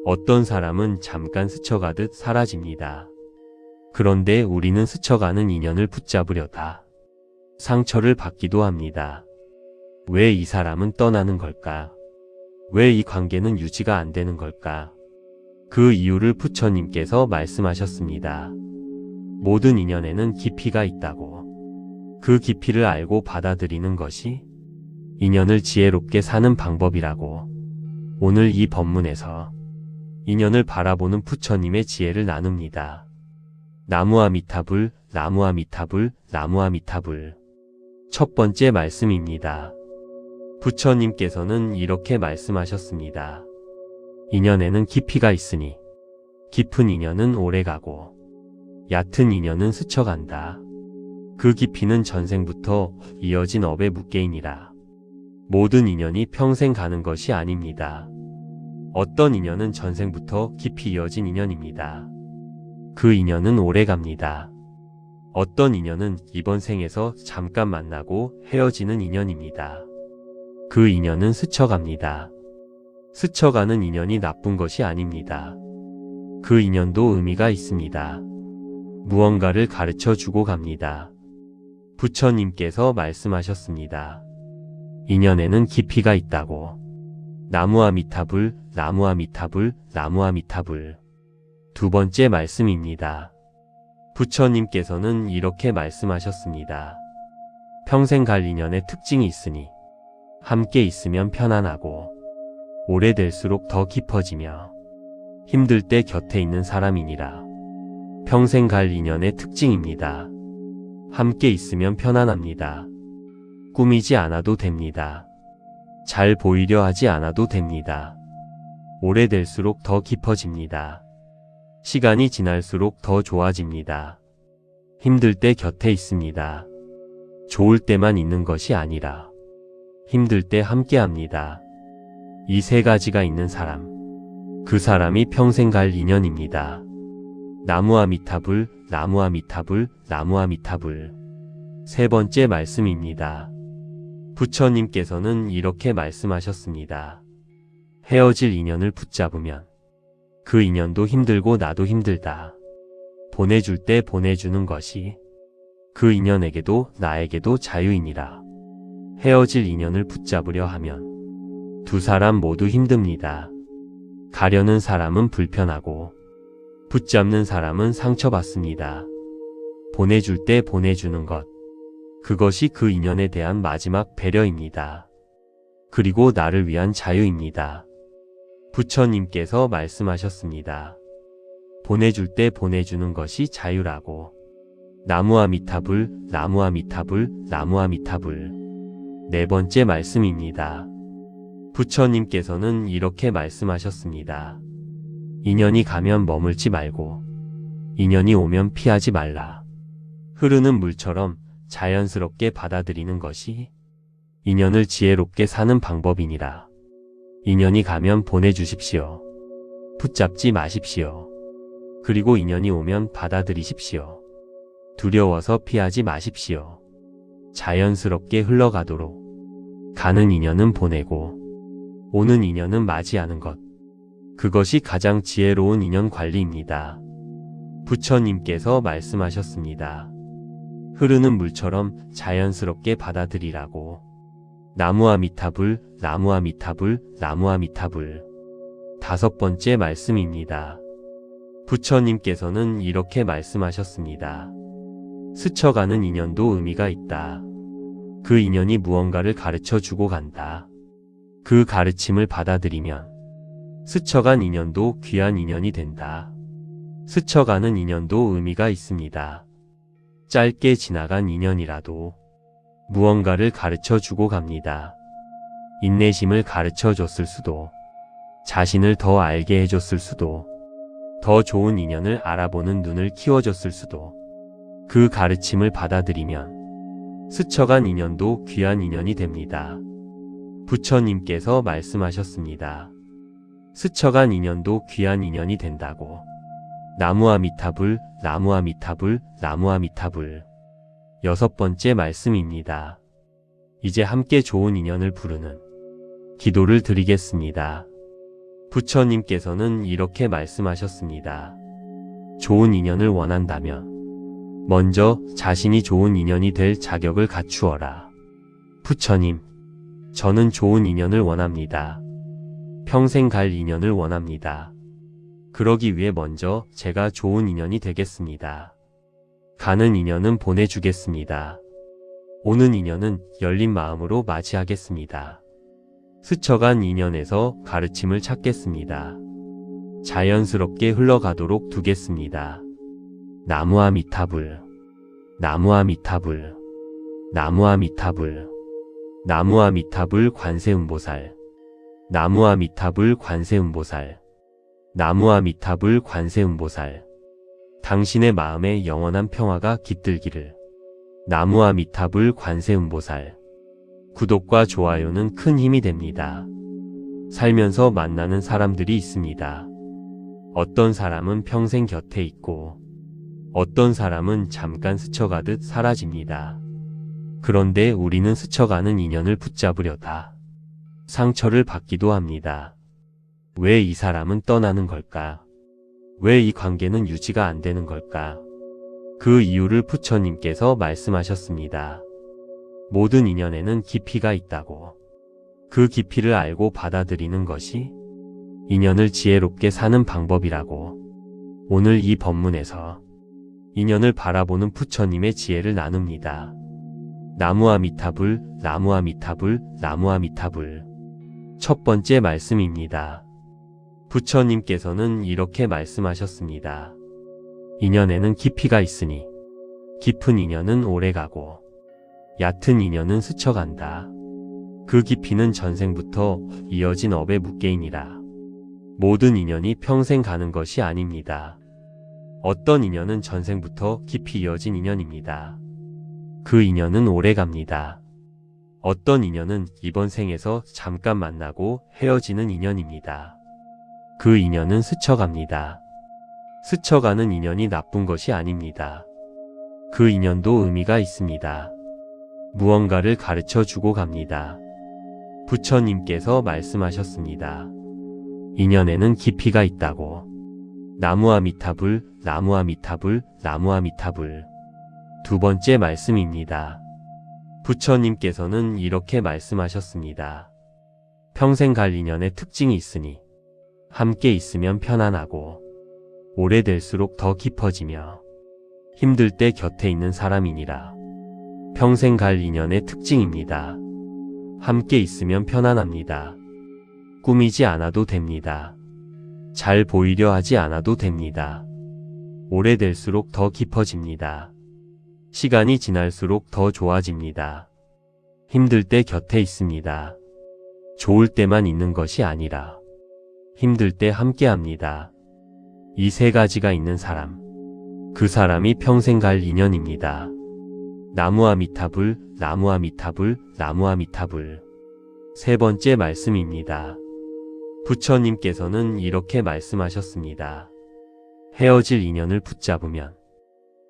어떤 사람은 잠깐 스쳐가듯 사라집니다. 그런데 우리는 스쳐가는 인연을 붙잡으려다 상처를 받기도 합니다. 왜 이 사람은 떠나는 걸까? 왜 이 관계는 유지가 안 되는 걸까? 그 이유를 부처님께서 말씀하셨습니다. 모든 인연에는 깊이가 있다고. 그 깊이를 알고 받아들이는 것이 인연을 지혜롭게 사는 방법이라고. 오늘 이 법문에서 인연을 바라보는 부처님의 지혜를 나눕니다. 나무아미타불, 나무아미타불, 나무아미타불. 첫 번째 말씀입니다. 부처님께서는 이렇게 말씀하셨습니다. 인연에는 깊이가 있으니 깊은 인연은 오래가고 얕은 인연은 스쳐간다. 그 깊이는 전생부터 이어진 업의 묵계이니라. 모든 인연이 평생 가는 것이 아닙니다. 어떤 인연은 전생부터 깊이 이어진 인연입니다. 그 인연은 오래 갑니다. 어떤 인연은 이번 생에서 잠깐 만나고 헤어지는 인연입니다. 그 인연은 스쳐갑니다. 스쳐가는 인연이 나쁜 것이 아닙니다. 그 인연도 의미가 있습니다. 무언가를 가르쳐 주고 갑니다. 부처님께서 말씀하셨습니다. 인연에는 깊이가 있다고. 나무아미타불, 나무아미타불, 나무아미타불. 두 번째 말씀입니다. 부처님께서는 이렇게 말씀하셨습니다. 평생 갈 인연의 특징이 있으니 함께 있으면 편안하고 오래될수록 더 깊어지며 힘들 때 곁에 있는 사람이니라. 평생 갈 인연의 특징입니다. 함께 있으면 편안합니다. 꾸미지 않아도 됩니다. 잘 보이려 하지 않아도 됩니다. 오래될수록 더 깊어집니다. 시간이 지날수록 더 좋아집니다. 힘들 때 곁에 있습니다. 좋을 때만 있는 것이 아니라 힘들 때 함께합니다. 이 세 가지가 있는 사람, 그 사람이 평생 갈 인연입니다. 나무아미타불, 나무아미타불, 나무아미타불. 세 번째 말씀입니다. 부처님께서는 이렇게 말씀하셨습니다. 헤어질 인연을 붙잡으면 그 인연도 힘들고 나도 힘들다. 보내줄 때 보내주는 것이 그 인연에게도 나에게도 자유이니라. 헤어질 인연을 붙잡으려 하면 두 사람 모두 힘듭니다. 가려는 사람은 불편하고 붙잡는 사람은 상처받습니다. 보내줄 때 보내주는 것, 그것이 그 인연에 대한 마지막 배려입니다. 그리고 나를 위한 자유입니다. 부처님께서 말씀하셨습니다. 보내줄 때 보내주는 것이 자유라고. 나무아미타불, 나무아미타불, 나무아미타불. 네 번째 말씀입니다. 부처님께서는 이렇게 말씀하셨습니다. 인연이 가면 머물지 말고 인연이 오면 피하지 말라. 흐르는 물처럼 자연스럽게 받아들이는 것이 인연을 지혜롭게 사는 방법이니라. 인연이 가면 보내주십시오. 붙잡지 마십시오. 그리고 인연이 오면 받아들이십시오. 두려워서 피하지 마십시오. 자연스럽게 흘러가도록. 가는 인연은 보내고 오는 인연은 맞이하는 것. 그것이 가장 지혜로운 인연 관리입니다. 부처님께서 말씀하셨습니다. 흐르는 물처럼 자연스럽게 받아들이라고. 나무아미타불, 나무아미타불, 나무아미타불. 다섯 번째 말씀입니다. 부처님께서는 이렇게 말씀하셨습니다. 스쳐가는 인연도 의미가 있다. 그 인연이 무언가를 가르쳐 주고 간다. 그 가르침을 받아들이면 스쳐간 인연도 귀한 인연이 된다. 스쳐가는 인연도 의미가 있습니다. 짧게 지나간 인연이라도 무언가를 가르쳐 주고 갑니다. 인내심을 가르쳐 줬을 수도, 자신을 더 알게 해줬을 수도, 더 좋은 인연을 알아보는 눈을 키워줬을 수도. 그 가르침을 받아들이면 스쳐간 인연도 귀한 인연이 됩니다. 부처님께서 말씀하셨습니다. 스쳐간 인연도 귀한 인연이 된다고. 나무아미타불, 나무아미타불, 나무아미타불. 6번째 말씀입니다. 이제 함께 좋은 인연을 부르는 기도를 드리겠습니다. 부처님께서는 이렇게 말씀하셨습니다. 좋은 인연을 원한다면 먼저 자신이 좋은 인연이 될 자격을 갖추어라. 부처님, 저는 좋은 인연을 원합니다. 평생 갈 인연을 원합니다. 그러기 위해 먼저 제가 좋은 인연이 되겠습니다. 가는 인연은 보내주겠습니다. 오는 인연은 열린 마음으로 맞이하겠습니다. 스쳐간 인연에서 가르침을 찾겠습니다. 자연스럽게 흘러가도록 두겠습니다. 나무아미타불, 나무아미타불, 나무아미타불, 나무아미타불 관세음보살, 나무아미타불 관세음보살, 나무아미타불 관세음보살. 당신의 마음에 영원한 평화가 깃들기를. 나무아미타불 관세음보살. 구독과 좋아요는 큰 힘이 됩니다. 살면서 만나는 사람들이 있습니다. 어떤 사람은 평생 곁에 있고 어떤 사람은 잠깐 스쳐가듯 사라집니다. 그런데 우리는 스쳐가는 인연을 붙잡으려다 상처를 받기도 합니다. 왜 이 사람은 떠나는 걸까? 왜 이 관계는 유지가 안 되는 걸까? 그 이유를 부처님께서 말씀하셨습니다. 모든 인연에는 깊이가 있다고. 그 깊이를 알고 받아들이는 것이 인연을 지혜롭게 사는 방법이라고. 오늘 이 법문에서 인연을 바라보는 부처님의 지혜를 나눕니다. 나무아미타불, 나무아미타불, 나무아미타불. 첫 번째 말씀입니다. 부처님께서는 이렇게 말씀하셨습니다. 인연에는 깊이가 있으니 깊은 인연은 오래가고 얕은 인연은 스쳐간다. 그 깊이는 전생부터 이어진 업의 묵계이니라. 모든 인연이 평생 가는 것이 아닙니다. 어떤 인연은 전생부터 깊이 이어진 인연입니다. 그 인연은 오래갑니다. 어떤 인연은 이번 생에서 잠깐 만나고 헤어지는 인연입니다. 그 인연은 스쳐갑니다. 스쳐가는 인연이 나쁜 것이 아닙니다. 그 인연도 의미가 있습니다. 무언가를 가르쳐 주고 갑니다. 부처님께서 말씀하셨습니다. 인연에는 깊이가 있다고. 나무아미타불, 나무아미타불, 나무아미타불. 두 번째 말씀입니다. 부처님께서는 이렇게 말씀하셨습니다. 평생 갈 인연의 특징이 있으니 함께 있으면 편안하고 오래될수록 더 깊어지며 힘들 때 곁에 있는 사람이니라. 평생 갈 인연의 특징입니다. 함께 있으면 편안합니다. 꾸미지 않아도 됩니다. 잘 보이려 하지 않아도 됩니다. 오래될수록 더 깊어집니다. 시간이 지날수록 더 좋아집니다. 힘들 때 곁에 있습니다. 좋을 때만 있는 것이 아니라 힘들 때 함께합니다. 이 세 가지가 있는 사람, 그 사람이 평생 갈 인연입니다. 나무아미타불, 나무아미타불, 나무아미타불. 세 번째 말씀입니다. 부처님께서는 이렇게 말씀하셨습니다. 헤어질 인연을 붙잡으면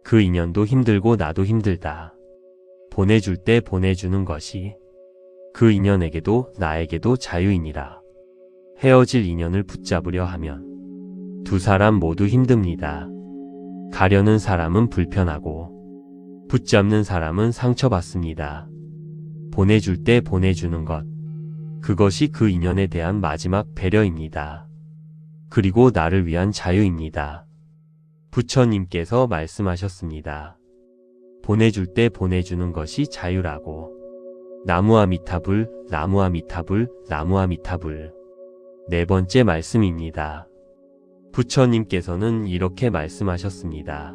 그 인연도 힘들고 나도 힘들다. 보내줄 때 보내주는 것이 그 인연에게도 나에게도 자유이니라. 헤어질 인연을 붙잡으려 하면 두 사람 모두 힘듭니다. 가려는 사람은 불편하고 붙잡는 사람은 상처받습니다. 보내줄 때 보내주는 것, 그것이 그 인연에 대한 마지막 배려입니다. 그리고 나를 위한 자유입니다. 부처님께서 말씀하셨습니다. 보내줄 때 보내주는 것이 자유라고. 나무아미타불, 나무아미타불, 나무아미타불. 네 번째 말씀입니다. 부처님께서는 이렇게 말씀하셨습니다.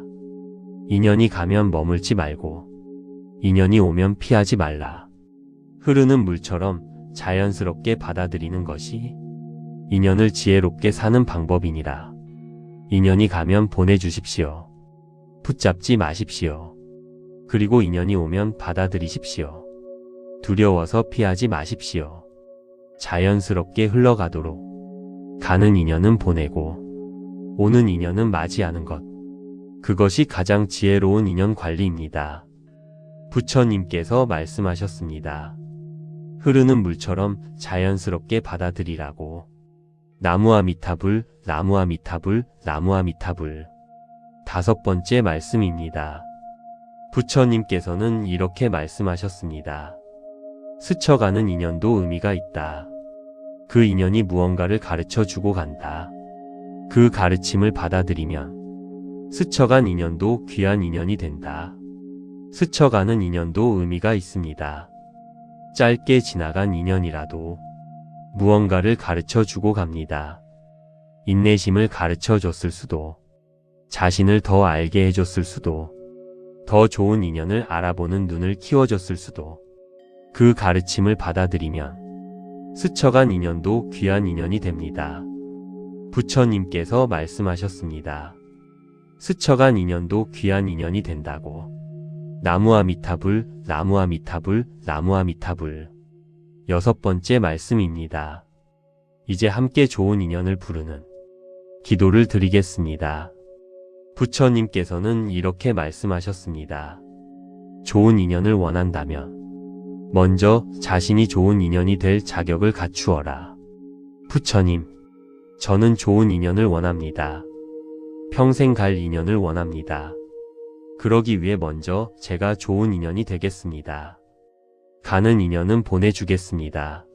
인연이 가면 머물지 말고 인연이 오면 피하지 말라. 흐르는 물처럼 자연스럽게 받아들이는 것이 인연을 지혜롭게 사는 방법이니라. 인연이 가면 보내주십시오. 붙잡지 마십시오. 그리고 인연이 오면 받아들이십시오. 두려워서 피하지 마십시오. 자연스럽게 흘러가도록 가는 인연은 보내고 오는 인연은 맞이하는 것. 그것이 가장 지혜로운 인연 관리입니다. 부처님께서 말씀하셨습니다. 흐르는 물처럼 자연스럽게 받아들이라고. 나무아미타불, 나무아미타불, 나무아미타불. 5번째 말씀입니다. 부처님께서는 이렇게 말씀하셨습니다. 스쳐가는 인연도 의미가 있다. 그 인연이 무언가를 가르쳐 주고 간다. 그 가르침을 받아들이면 스쳐간 인연도 귀한 인연이 된다. 스쳐가는 인연도 의미가 있습니다. 짧게 지나간 인연이라도 무언가를 가르쳐 주고 갑니다. 인내심을 가르쳐 줬을 수도, 자신을 더 알게 해줬을 수도, 더 좋은 인연을 알아보는 눈을 키워줬을 수도, 그 가르침을 받아들이면 스쳐간 인연도 귀한 인연이 됩니다. 부처님께서 말씀하셨습니다. 스쳐간 인연도 귀한 인연이 된다고. 나무아미타불, 나무아미타불, 나무아미타불. 6번째 말씀입니다. 이제 함께 좋은 인연을 부르는 기도를 드리겠습니다. 부처님께서는 이렇게 말씀하셨습니다. 좋은 인연을 원한다면 먼저 자신이 좋은 인연이 될 자격을 갖추어라. 부처님, 저는 좋은 인연을 원합니다. 평생 갈 인연을 원합니다. 그러기 위해 먼저 제가 좋은 인연이 되겠습니다. 가는 인연은 보내주겠습니다.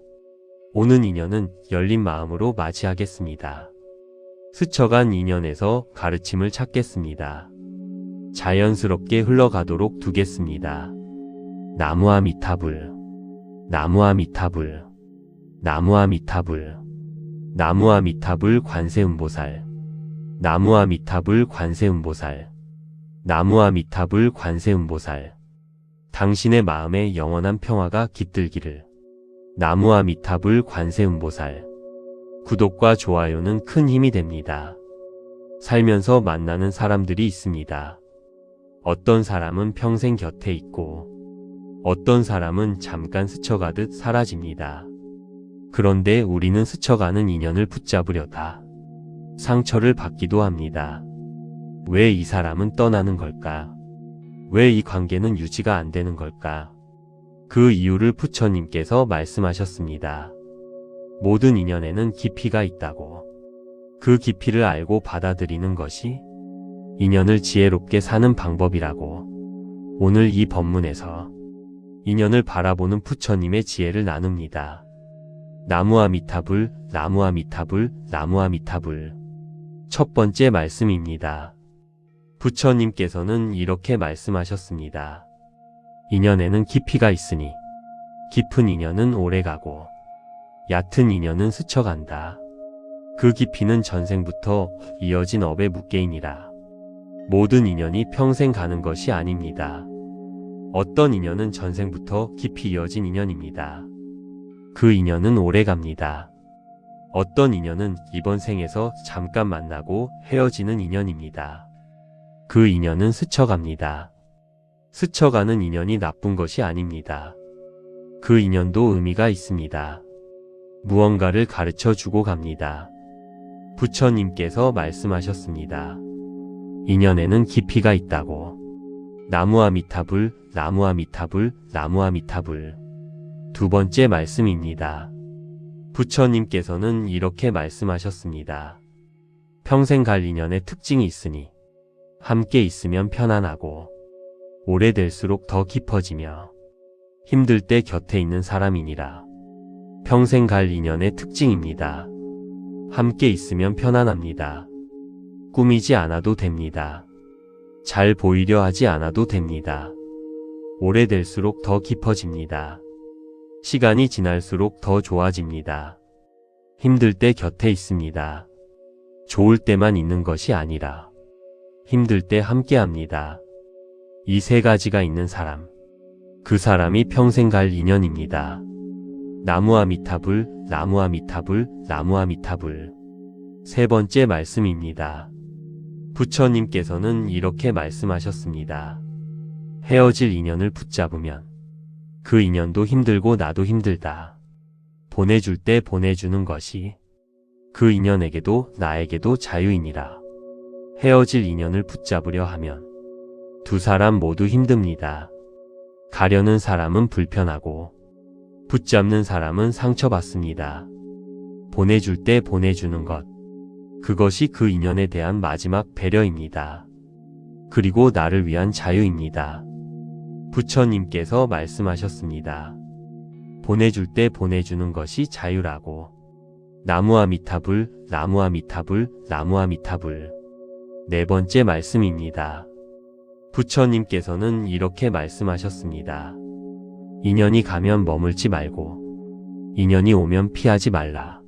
오는 인연은 열린 마음으로 맞이하겠습니다. 스쳐간 인연에서 가르침을 찾겠습니다. 자연스럽게 흘러가도록 두겠습니다. 나무아미타불, 나무아미타불, 나무아미타불, 나무아미타불 관세음보살, 나무아미타불 관세음보살, 나무아미타불 관세음보살. 당신의 마음에 영원한 평화가 깃들기를. 나무아미타불 관세음보살. 구독과 좋아요는 큰 힘이 됩니다. 살면서 만나는 사람들이 있습니다. 어떤 사람은 평생 곁에 있고 어떤 사람은 잠깐 스쳐가듯 사라집니다. 그런데 우리는 스쳐가는 인연을 붙잡으려다 상처를 받기도 합니다. 왜 이 사람은 떠나는 걸까? 왜 이 관계는 유지가 안 되는 걸까? 그 이유를 부처님께서 말씀하셨습니다. 모든 인연에는 깊이가 있다고. 그 깊이를 알고 받아들이는 것이 인연을 지혜롭게 사는 방법이라고. 오늘 이 법문에서 인연을 바라보는 부처님의 지혜를 나눕니다. 나무아미타불, 나무아미타불, 나무아미타불. 첫 번째 말씀입니다. 부처님께서는 이렇게 말씀하셨습니다. 인연에는 깊이가 있으니 깊은 인연은 오래가고 얕은 인연은 스쳐간다. 그 깊이는 전생부터 이어진 업의 묶개이니라. 모든 인연이 평생 가는 것이 아닙니다. 어떤 인연은 전생부터 깊이 이어진 인연입니다. 그 인연은 오래갑니다. 어떤 인연은 이번 생에서 잠깐 만나고 헤어지는 인연입니다. 그 인연은 스쳐갑니다. 스쳐가는 인연이 나쁜 것이 아닙니다. 그 인연도 의미가 있습니다. 무언가를 가르쳐 주고 갑니다. 부처님께서 말씀하셨습니다. 인연에는 깊이가 있다고. 나무아미타불, 나무아미타불, 나무아미타불. 2번째 말씀입니다. 부처님께서는 이렇게 말씀하셨습니다. 평생 갈 인연의 특징이 있으니 함께 있으면 편안하고 오래될수록 더 깊어지며 힘들 때 곁에 있는 사람이니라. 평생 갈 인연의 특징입니다. 함께 있으면 편안합니다. 꾸미지 않아도 됩니다. 잘 보이려 하지 않아도 됩니다. 오래될수록 더 깊어집니다. 시간이 지날수록 더 좋아집니다. 힘들 때 곁에 있습니다. 좋을 때만 있는 것이 아니라 힘들 때 함께합니다. 이 3가지가 있는 사람, 그 사람이 평생 갈 인연입니다. 나무아미타불, 나무아미타불, 나무아미타불. 3번째 말씀입니다. 부처님께서는 이렇게 말씀하셨습니다. 헤어질 인연을 붙잡으면 그 인연도 힘들고 나도 힘들다. 보내줄 때 보내주는 것이 그 인연에게도 나에게도 자유이니라. 헤어질 인연을 붙잡으려 하면 두 사람 모두 힘듭니다. 가려는 사람은 불편하고 붙잡는 사람은 상처받습니다. 보내줄 때 보내주는 것, 그것이 그 인연에 대한 마지막 배려입니다. 그리고 나를 위한 자유입니다. 부처님께서 말씀하셨습니다. 보내줄 때 보내주는 것이 자유라고. 나무아미타불, 나무아미타불, 나무아미타불. 네 번째 말씀입니다. 부처님께서는 이렇게 말씀하셨습니다. 인연이 가면 머물지 말고 인연이 오면 피하지 말라.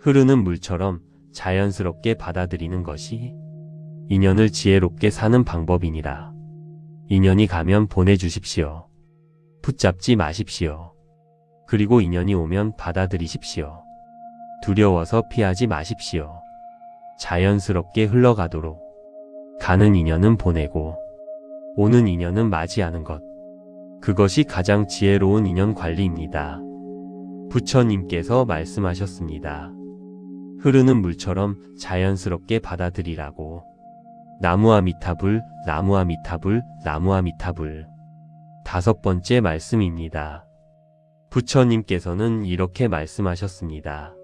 흐르는 물처럼 자연스럽게 받아들이는 것이 인연을 지혜롭게 사는 방법이니라. 인연이 가면 보내주십시오. 붙잡지 마십시오. 그리고 인연이 오면 받아들이십시오. 두려워서 피하지 마십시오. 자연스럽게 흘러가도록. 가는 인연은 보내고 오는 인연은 맞이하는 것. 그것이 가장 지혜로운 인연 관리입니다. 부처님께서 말씀하셨습니다. 흐르는 물처럼 자연스럽게 받아들이라고. 나무아미타불, 나무아미타불, 나무아미타불. 다섯 번째 말씀입니다. 부처님께서는 이렇게 말씀하셨습니다.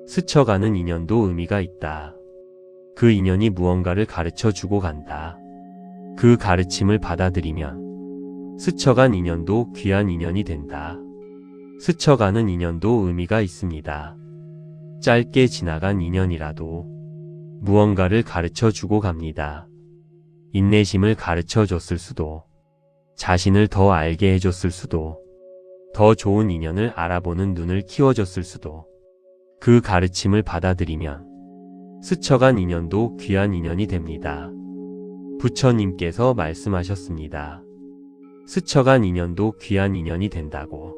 스쳐가는 인연도 의미가 있다. 그 인연이 무언가를 가르쳐 주고 간다. 그 가르침을 받아들이면 스쳐간 인연도 귀한 인연이 된다. 스쳐가는 인연도 의미가 있습니다. 짧게 지나간 인연이라도 무언가를 가르쳐 주고 갑니다. 인내심을 가르쳐 줬을 수도, 자신을 더 알게 해줬을 수도, 더 좋은 인연을 알아보는 눈을 키워줬을 수도. 그 가르침을 받아들이면 스쳐간 인연도 귀한 인연이 됩니다. 부처님께서 말씀하셨습니다. 스쳐간 인연도 귀한 인연이 된다고.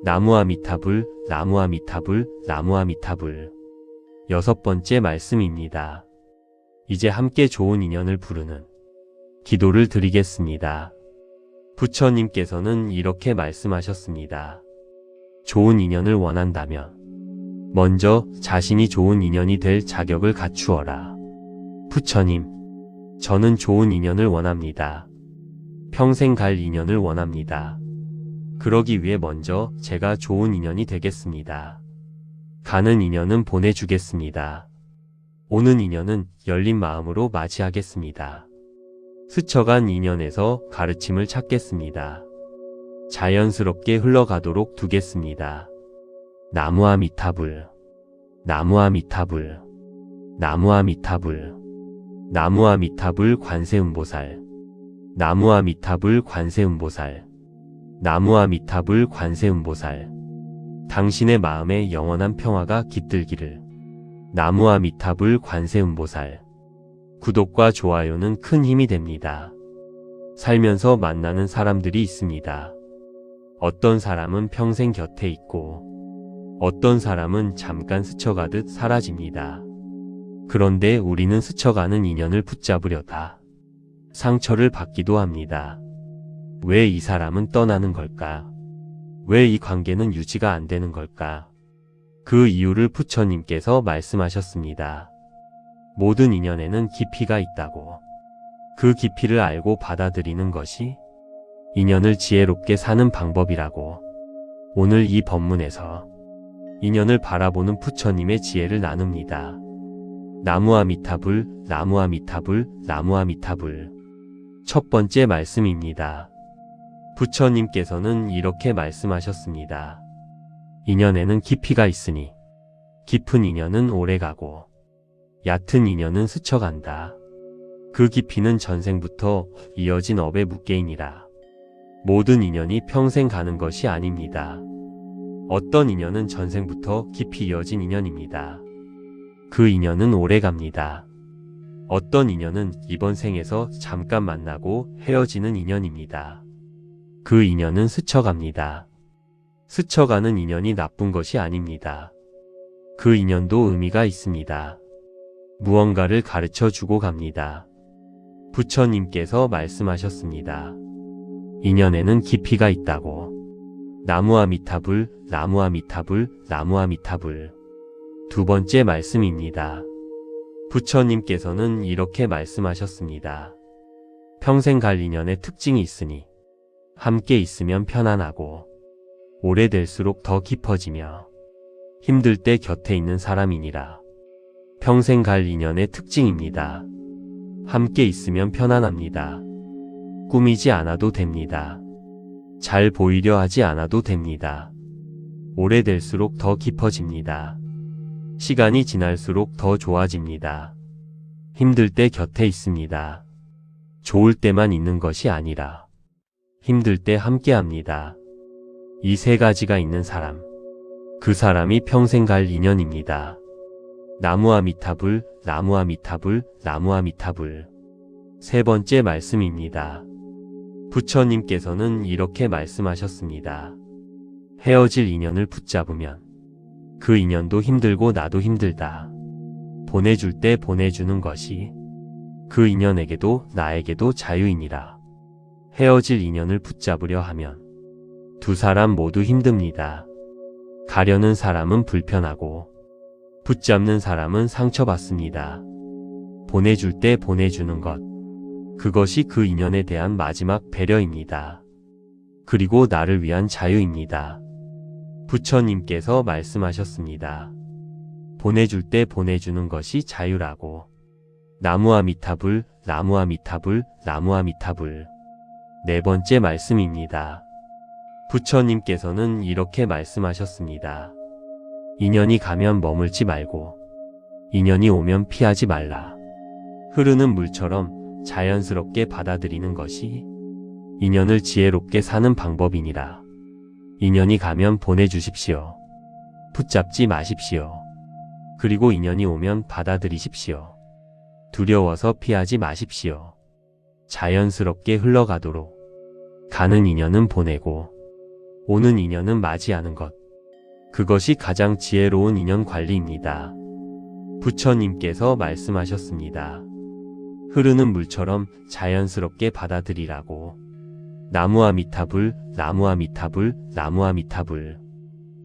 나무아미타불, 나무아미타불, 나무아미타불. 여섯 번째 말씀입니다. 이제 함께 좋은 인연을 부르는 기도를 드리겠습니다. 부처님께서는 이렇게 말씀하셨습니다. 좋은 인연을 원한다면 먼저 자신이 좋은 인연이 될 자격을 갖추어라. 부처님, 저는 좋은 인연을 원합니다. 평생 갈 인연을 원합니다. 그러기 위해 먼저 제가 좋은 인연이 되겠습니다. 가는 인연은 보내주겠습니다. 오는 인연은 열린 마음으로 맞이하겠습니다. 스쳐간 인연에서 가르침을 찾겠습니다. 자연스럽게 흘러가도록 두겠습니다. 나무아미타불, 나무아미타불, 나무아미타불. 나무아미타불 관세음보살, 나무아미타불 관세음보살, 나무아미타불 관세음보살. 당신의 마음에 영원한 평화가 깃들기를. 나무아미타불 관세음보살. 구독과 좋아요는 큰 힘이 됩니다. 살면서 만나는 사람들이 있습니다. 어떤 사람은 평생 곁에 있고 어떤 사람은 잠깐 스쳐가듯 사라집니다. 그런데 우리는 스쳐가는 인연을 붙잡으려다 상처를 받기도 합니다. 왜 이 사람은 떠나는 걸까? 왜 이 관계는 유지가 안 되는 걸까? 그 이유를 부처님께서 말씀하셨습니다. 모든 인연에는 깊이가 있다고. 그 깊이를 알고 받아들이는 것이 인연을 지혜롭게 사는 방법이라고. 오늘 이 법문에서 인연을 바라보는 부처님의 지혜를 나눕니다. 나무아미타불, 나무아미타불, 나무아미타불. 첫 번째 말씀입니다. 부처님께서는 이렇게 말씀하셨습니다. 인연에는 깊이가 있으니 깊은 인연은 오래가고 얕은 인연은 스쳐간다. 그 깊이는 전생부터 이어진 업의 묵계이니라. 모든 인연이 평생 가는 것이 아닙니다. 어떤 인연은 전생부터 깊이 이어진 인연입니다. 그 인연은 오래 갑니다. 어떤 인연은 이번 생에서 잠깐 만나고 헤어지는 인연입니다. 그 인연은 스쳐갑니다. 스쳐가는 인연이 나쁜 것이 아닙니다. 그 인연도 의미가 있습니다. 무언가를 가르쳐 주고 갑니다. 부처님께서 말씀하셨습니다. 인연에는 깊이가 있다고. 나무아미타불, 나무아미타불, 나무아미타불. 두 번째 말씀입니다. 부처님께서는 이렇게 말씀하셨습니다. 평생 갈 인연의 특징이 있으니 함께 있으면 편안하고 오래될수록 더 깊어지며 힘들 때 곁에 있는 사람이니라. 평생 갈 인연의 특징입니다. 함께 있으면 편안합니다. 꾸미지 않아도 됩니다. 잘 보이려 하지 않아도 됩니다. 오래될수록 더 깊어집니다. 시간이 지날수록 더 좋아집니다. 힘들 때 곁에 있습니다. 좋을 때만 있는 것이 아니라 힘들 때 함께 합니다. 이 세 가지가 있는 사람, 그 사람이 평생 갈 인연입니다. 나무아미타불, 나무아미타불, 나무아미타불. 세 번째 말씀입니다. 부처님께서는 이렇게 말씀하셨습니다. 헤어질 인연을 붙잡으면 그 인연도 힘들고 나도 힘들다. 보내줄 때 보내주는 것이 그 인연에게도 나에게도 자유이니라. 헤어질 인연을 붙잡으려 하면 두 사람 모두 힘듭니다. 가려는 사람은 불편하고 붙잡는 사람은 상처받습니다. 보내줄 때 보내주는 것, 그것이 그 인연에 대한 마지막 배려입니다. 그리고 나를 위한 자유입니다. 부처님께서 말씀하셨습니다. 보내줄 때 보내주는 것이 자유라고. 나무아미타불, 나무아미타불, 나무아미타불. 네 번째 말씀입니다. 부처님께서는 이렇게 말씀하셨습니다. 인연이 가면 머물지 말고 인연이 오면 피하지 말라. 흐르는 물처럼 자연스럽게 받아들이는 것이 인연을 지혜롭게 사는 방법이니라. 인연이 가면 보내주십시오. 붙잡지 마십시오. 그리고 인연이 오면 받아들이십시오. 두려워서 피하지 마십시오. 자연스럽게 흘러가도록. 가는 인연은 보내고 오는 인연은 맞이하는 것. 그것이 가장 지혜로운 인연 관리입니다. 부처님께서 말씀하셨습니다. 흐르는 물처럼 자연스럽게 받아들이라고. 나무아미타불, 나무아미타불, 나무아미타불.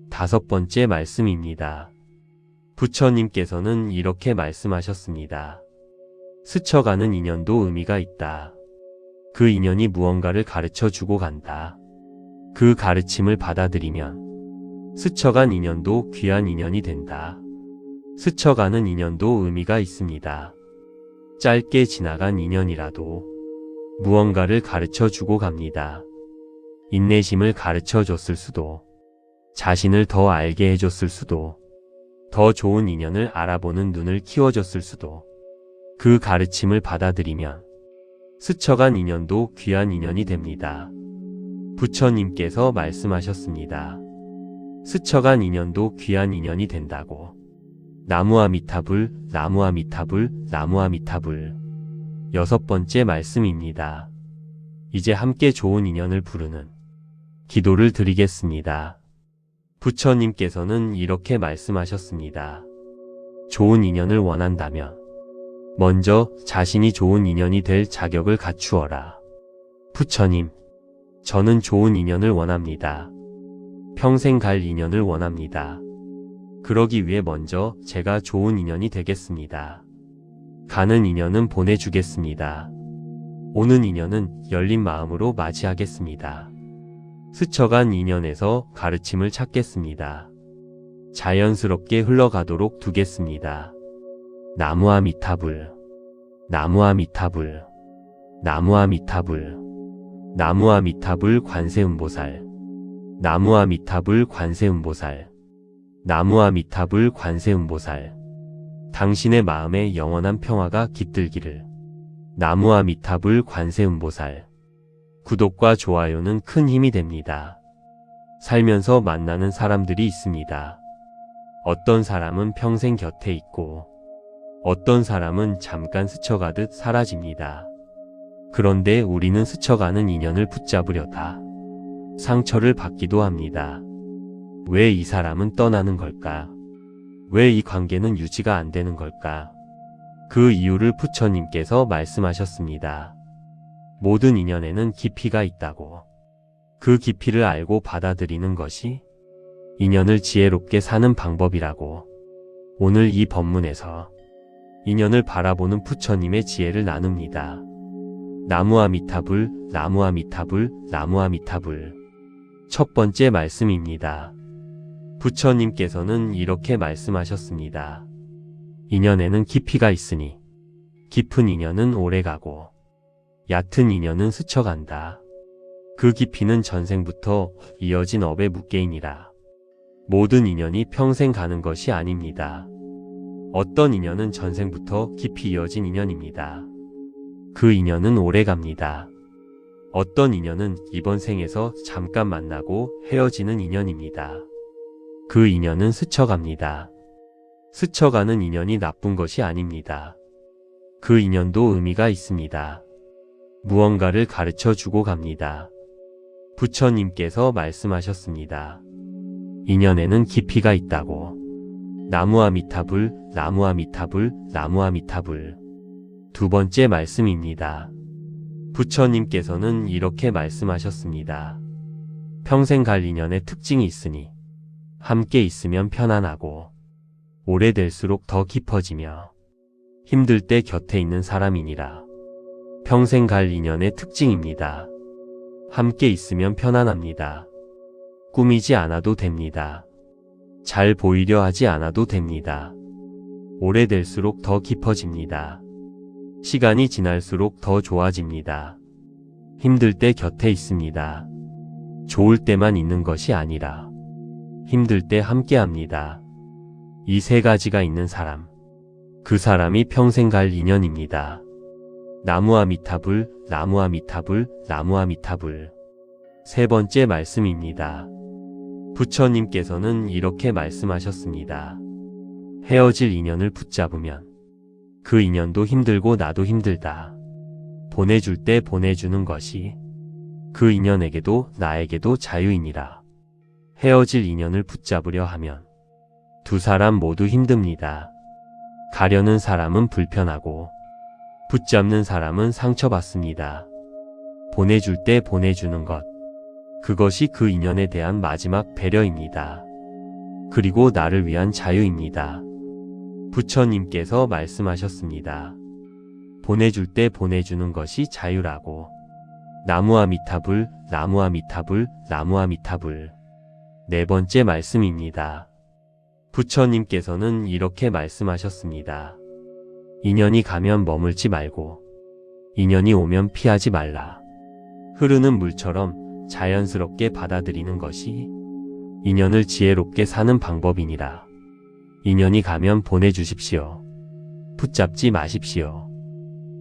다섯 번째 말씀입니다. 부처님께서는 이렇게 말씀하셨습니다. 스쳐가는 인연도 의미가 있다. 그 인연이 무언가를 가르쳐 주고 간다. 그 가르침을 받아들이면 스쳐간 인연도 귀한 인연이 된다. 스쳐가는 인연도 의미가 있습니다. 짧게 지나간 인연이라도 무언가를 가르쳐 주고 갑니다. 인내심을 가르쳐 줬을 수도, 자신을 더 알게 해줬을 수도, 더 좋은 인연을 알아보는 눈을 키워줬을 수도. 그 가르침을 받아들이면 스쳐간 인연도 귀한 인연이 됩니다. 부처님께서 말씀하셨습니다. 스쳐간 인연도 귀한 인연이 된다고. 나무아미타불, 나무아미타불, 나무아미타불. 여섯 번째 말씀입니다. 이제 함께 좋은 인연을 부르는 기도를 드리겠습니다. 부처님께서는 이렇게 말씀하셨습니다. 좋은 인연을 원한다면 먼저 자신이 좋은 인연이 될 자격을 갖추어라. 부처님, 저는 좋은 인연을 원합니다. 평생 갈 인연을 원합니다. 그러기 위해 먼저 제가 좋은 인연이 되겠습니다. 가는 인연은 보내주겠습니다. 오는 인연은 열린 마음으로 맞이하겠습니다. 스쳐간 인연에서 가르침을 찾겠습니다. 자연스럽게 흘러가도록 두겠습니다. 나무아미타불, 나무아미타불, 나무아미타불, 나무아미타불 관세음보살, 나무아미타불 관세음보살, 나무아미타불 관세음보살. 당신의 마음에 영원한 평화가 깃들기를. 나무아미타불 관세음보살. 구독과 좋아요는 큰 힘이 됩니다. 살면서 만나는 사람들이 있습니다. 어떤 사람은 평생 곁에 있고 어떤 사람은 잠깐 스쳐가듯 사라집니다. 그런데 우리는 스쳐가는 인연을 붙잡으려다 상처를 받기도 합니다. 왜 이 사람은 떠나는 걸까? 왜 이 관계는 유지가 안 되는 걸까? 그 이유를 부처님께서 말씀하셨습니다. 모든 인연에는 깊이가 있다고. 그 깊이를 알고 받아들이는 것이 인연을 지혜롭게 사는 방법이라고. 오늘 이 법문에서 인연을 바라보는 부처님의 지혜를 나눕니다. 나무아미타불, 나무아미타불, 나무아미타불. 첫 번째 말씀입니다. 부처님께서는 이렇게 말씀하셨습니다. 인연에는 깊이가 있으니 깊은 인연은 오래가고 얕은 인연은 스쳐간다. 그 깊이는 전생부터 이어진 업에 묶여이니라. 모든 인연이 평생 가는 것이 아닙니다. 어떤 인연은 전생부터 깊이 이어진 인연입니다. 그 인연은 오래 갑니다. 어떤 인연은 이번 생에서 잠깐 만나고 헤어지는 인연입니다. 그 인연은 스쳐갑니다. 스쳐가는 인연이 나쁜 것이 아닙니다. 그 인연도 의미가 있습니다. 무언가를 가르쳐 주고 갑니다. 부처님께서 말씀하셨습니다. 인연에는 깊이가 있다고. 나무아미타불, 나무아미타불, 나무아미타불. 두 번째 말씀입니다. 부처님께서는 이렇게 말씀하셨습니다. 평생 갈 인연의 특징이 있으니 함께 있으면 편안하고 오래될수록 더 깊어지며 힘들 때 곁에 있는 사람이니라. 평생 갈 인연의 특징입니다. 함께 있으면 편안합니다. 꾸미지 않아도 됩니다. 잘 보이려 하지 않아도 됩니다. 오래될수록 더 깊어집니다. 시간이 지날수록 더 좋아집니다. 힘들 때 곁에 있습니다. 좋을 때만 있는 것이 아니라 힘들 때 함께합니다. 이 세 가지가 있는 사람, 그 사람이 평생 갈 인연입니다. 나무아미타불, 나무아미타불, 나무아미타불. 세 번째 말씀입니다. 부처님께서는 이렇게 말씀하셨습니다. 헤어질 인연을 붙잡으면 그 인연도 힘들고 나도 힘들다. 보내줄 때 보내주는 것이 그 인연에게도 나에게도 자유이니라. 헤어질 인연을 붙잡으려 하면 두 사람 모두 힘듭니다. 가려는 사람은 불편하고 붙잡는 사람은 상처받습니다. 보내줄 때 보내주는 것, 그것이 그 인연에 대한 마지막 배려입니다. 그리고 나를 위한 자유입니다. 부처님께서 말씀하셨습니다. 보내줄 때 보내주는 것이 자유라고. 나무아미타불, 나무아미타불, 나무아미타불. 네 번째 말씀입니다. 부처님께서는 이렇게 말씀하셨습니다. 인연이 가면 머물지 말고 인연이 오면 피하지 말라. 흐르는 물처럼 자연스럽게 받아들이는 것이 인연을 지혜롭게 사는 방법이니라. 인연이 가면 보내주십시오. 붙잡지 마십시오.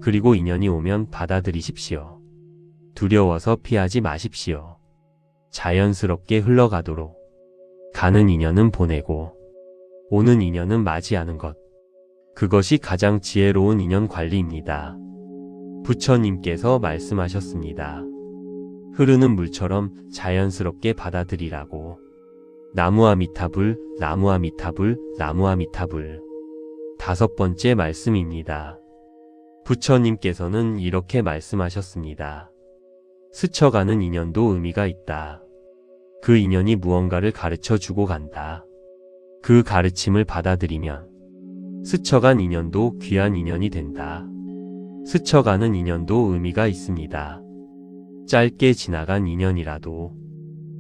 그리고 인연이 오면 받아들이십시오. 두려워서 피하지 마십시오. 자연스럽게 흘러가도록. 가는 인연은 보내고 오는 인연은 맞이하는 것. 그것이 가장 지혜로운 인연 관리입니다. 부처님께서 말씀하셨습니다. 흐르는 물처럼 자연스럽게 받아들이라고. 나무아미타불, 나무아미타불, 나무아미타불. 다섯 번째 말씀입니다. 부처님께서는 이렇게 말씀하셨습니다. 스쳐가는 인연도 의미가 있다. 그 인연이 무언가를 가르쳐 주고 간다. 그 가르침을 받아들이면 스쳐간 인연도 귀한 인연이 된다. 스쳐가는 인연도 의미가 있습니다. 짧게 지나간 인연이라도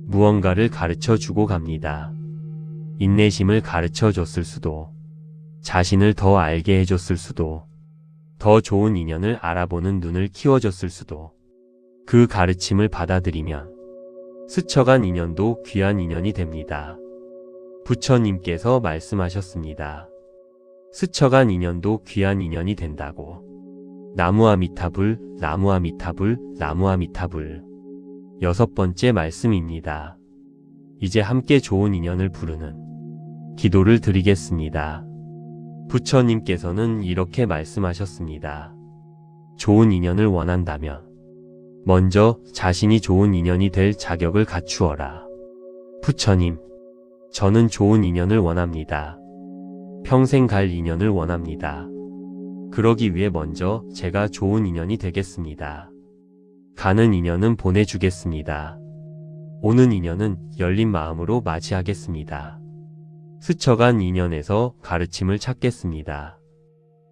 무언가를 가르쳐 주고 갑니다. 인내심을 가르쳐 줬을 수도, 자신을 더 알게 해줬을 수도, 더 좋은 인연을 알아보는 눈을 키워줬을 수도. 그 가르침을 받아들이면 스쳐간 인연도 귀한 인연이 됩니다. 부처님께서 말씀하셨습니다. 스쳐간 인연도 귀한 인연이 된다고. 나무아미타불, 나무아미타불, 나무아미타불. 여섯 번째 말씀입니다. 이제 함께 좋은 인연을 부르는 기도를 드리겠습니다. 부처님께서는 이렇게 말씀하셨습니다. 좋은 인연을 원한다면 먼저 자신이 좋은 인연이 될 자격을 갖추어라. 부처님, 저는 좋은 인연을 원합니다. 평생 갈 인연을 원합니다. 그러기 위해 먼저 제가 좋은 인연이 되겠습니다. 가는 인연은 보내주겠습니다. 오는 인연은 열린 마음으로 맞이하겠습니다. 스쳐간 인연에서 가르침을 찾겠습니다.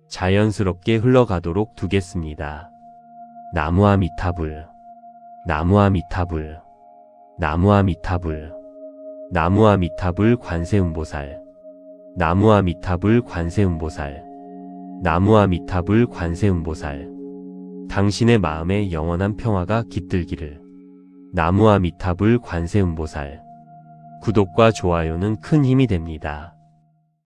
자연스럽게 흘러가도록 두겠습니다. 나무아미타불, 나무아미타불, 나무아미타불, 나무아미타불 관세음보살, 나무아미타불 관세음보살, 나무아미타불 관세음보살. 당신의 마음에 영원한 평화가 깃들기를. 나무아미타불 관세음보살. 구독과 좋아요는 큰 힘이 됩니다.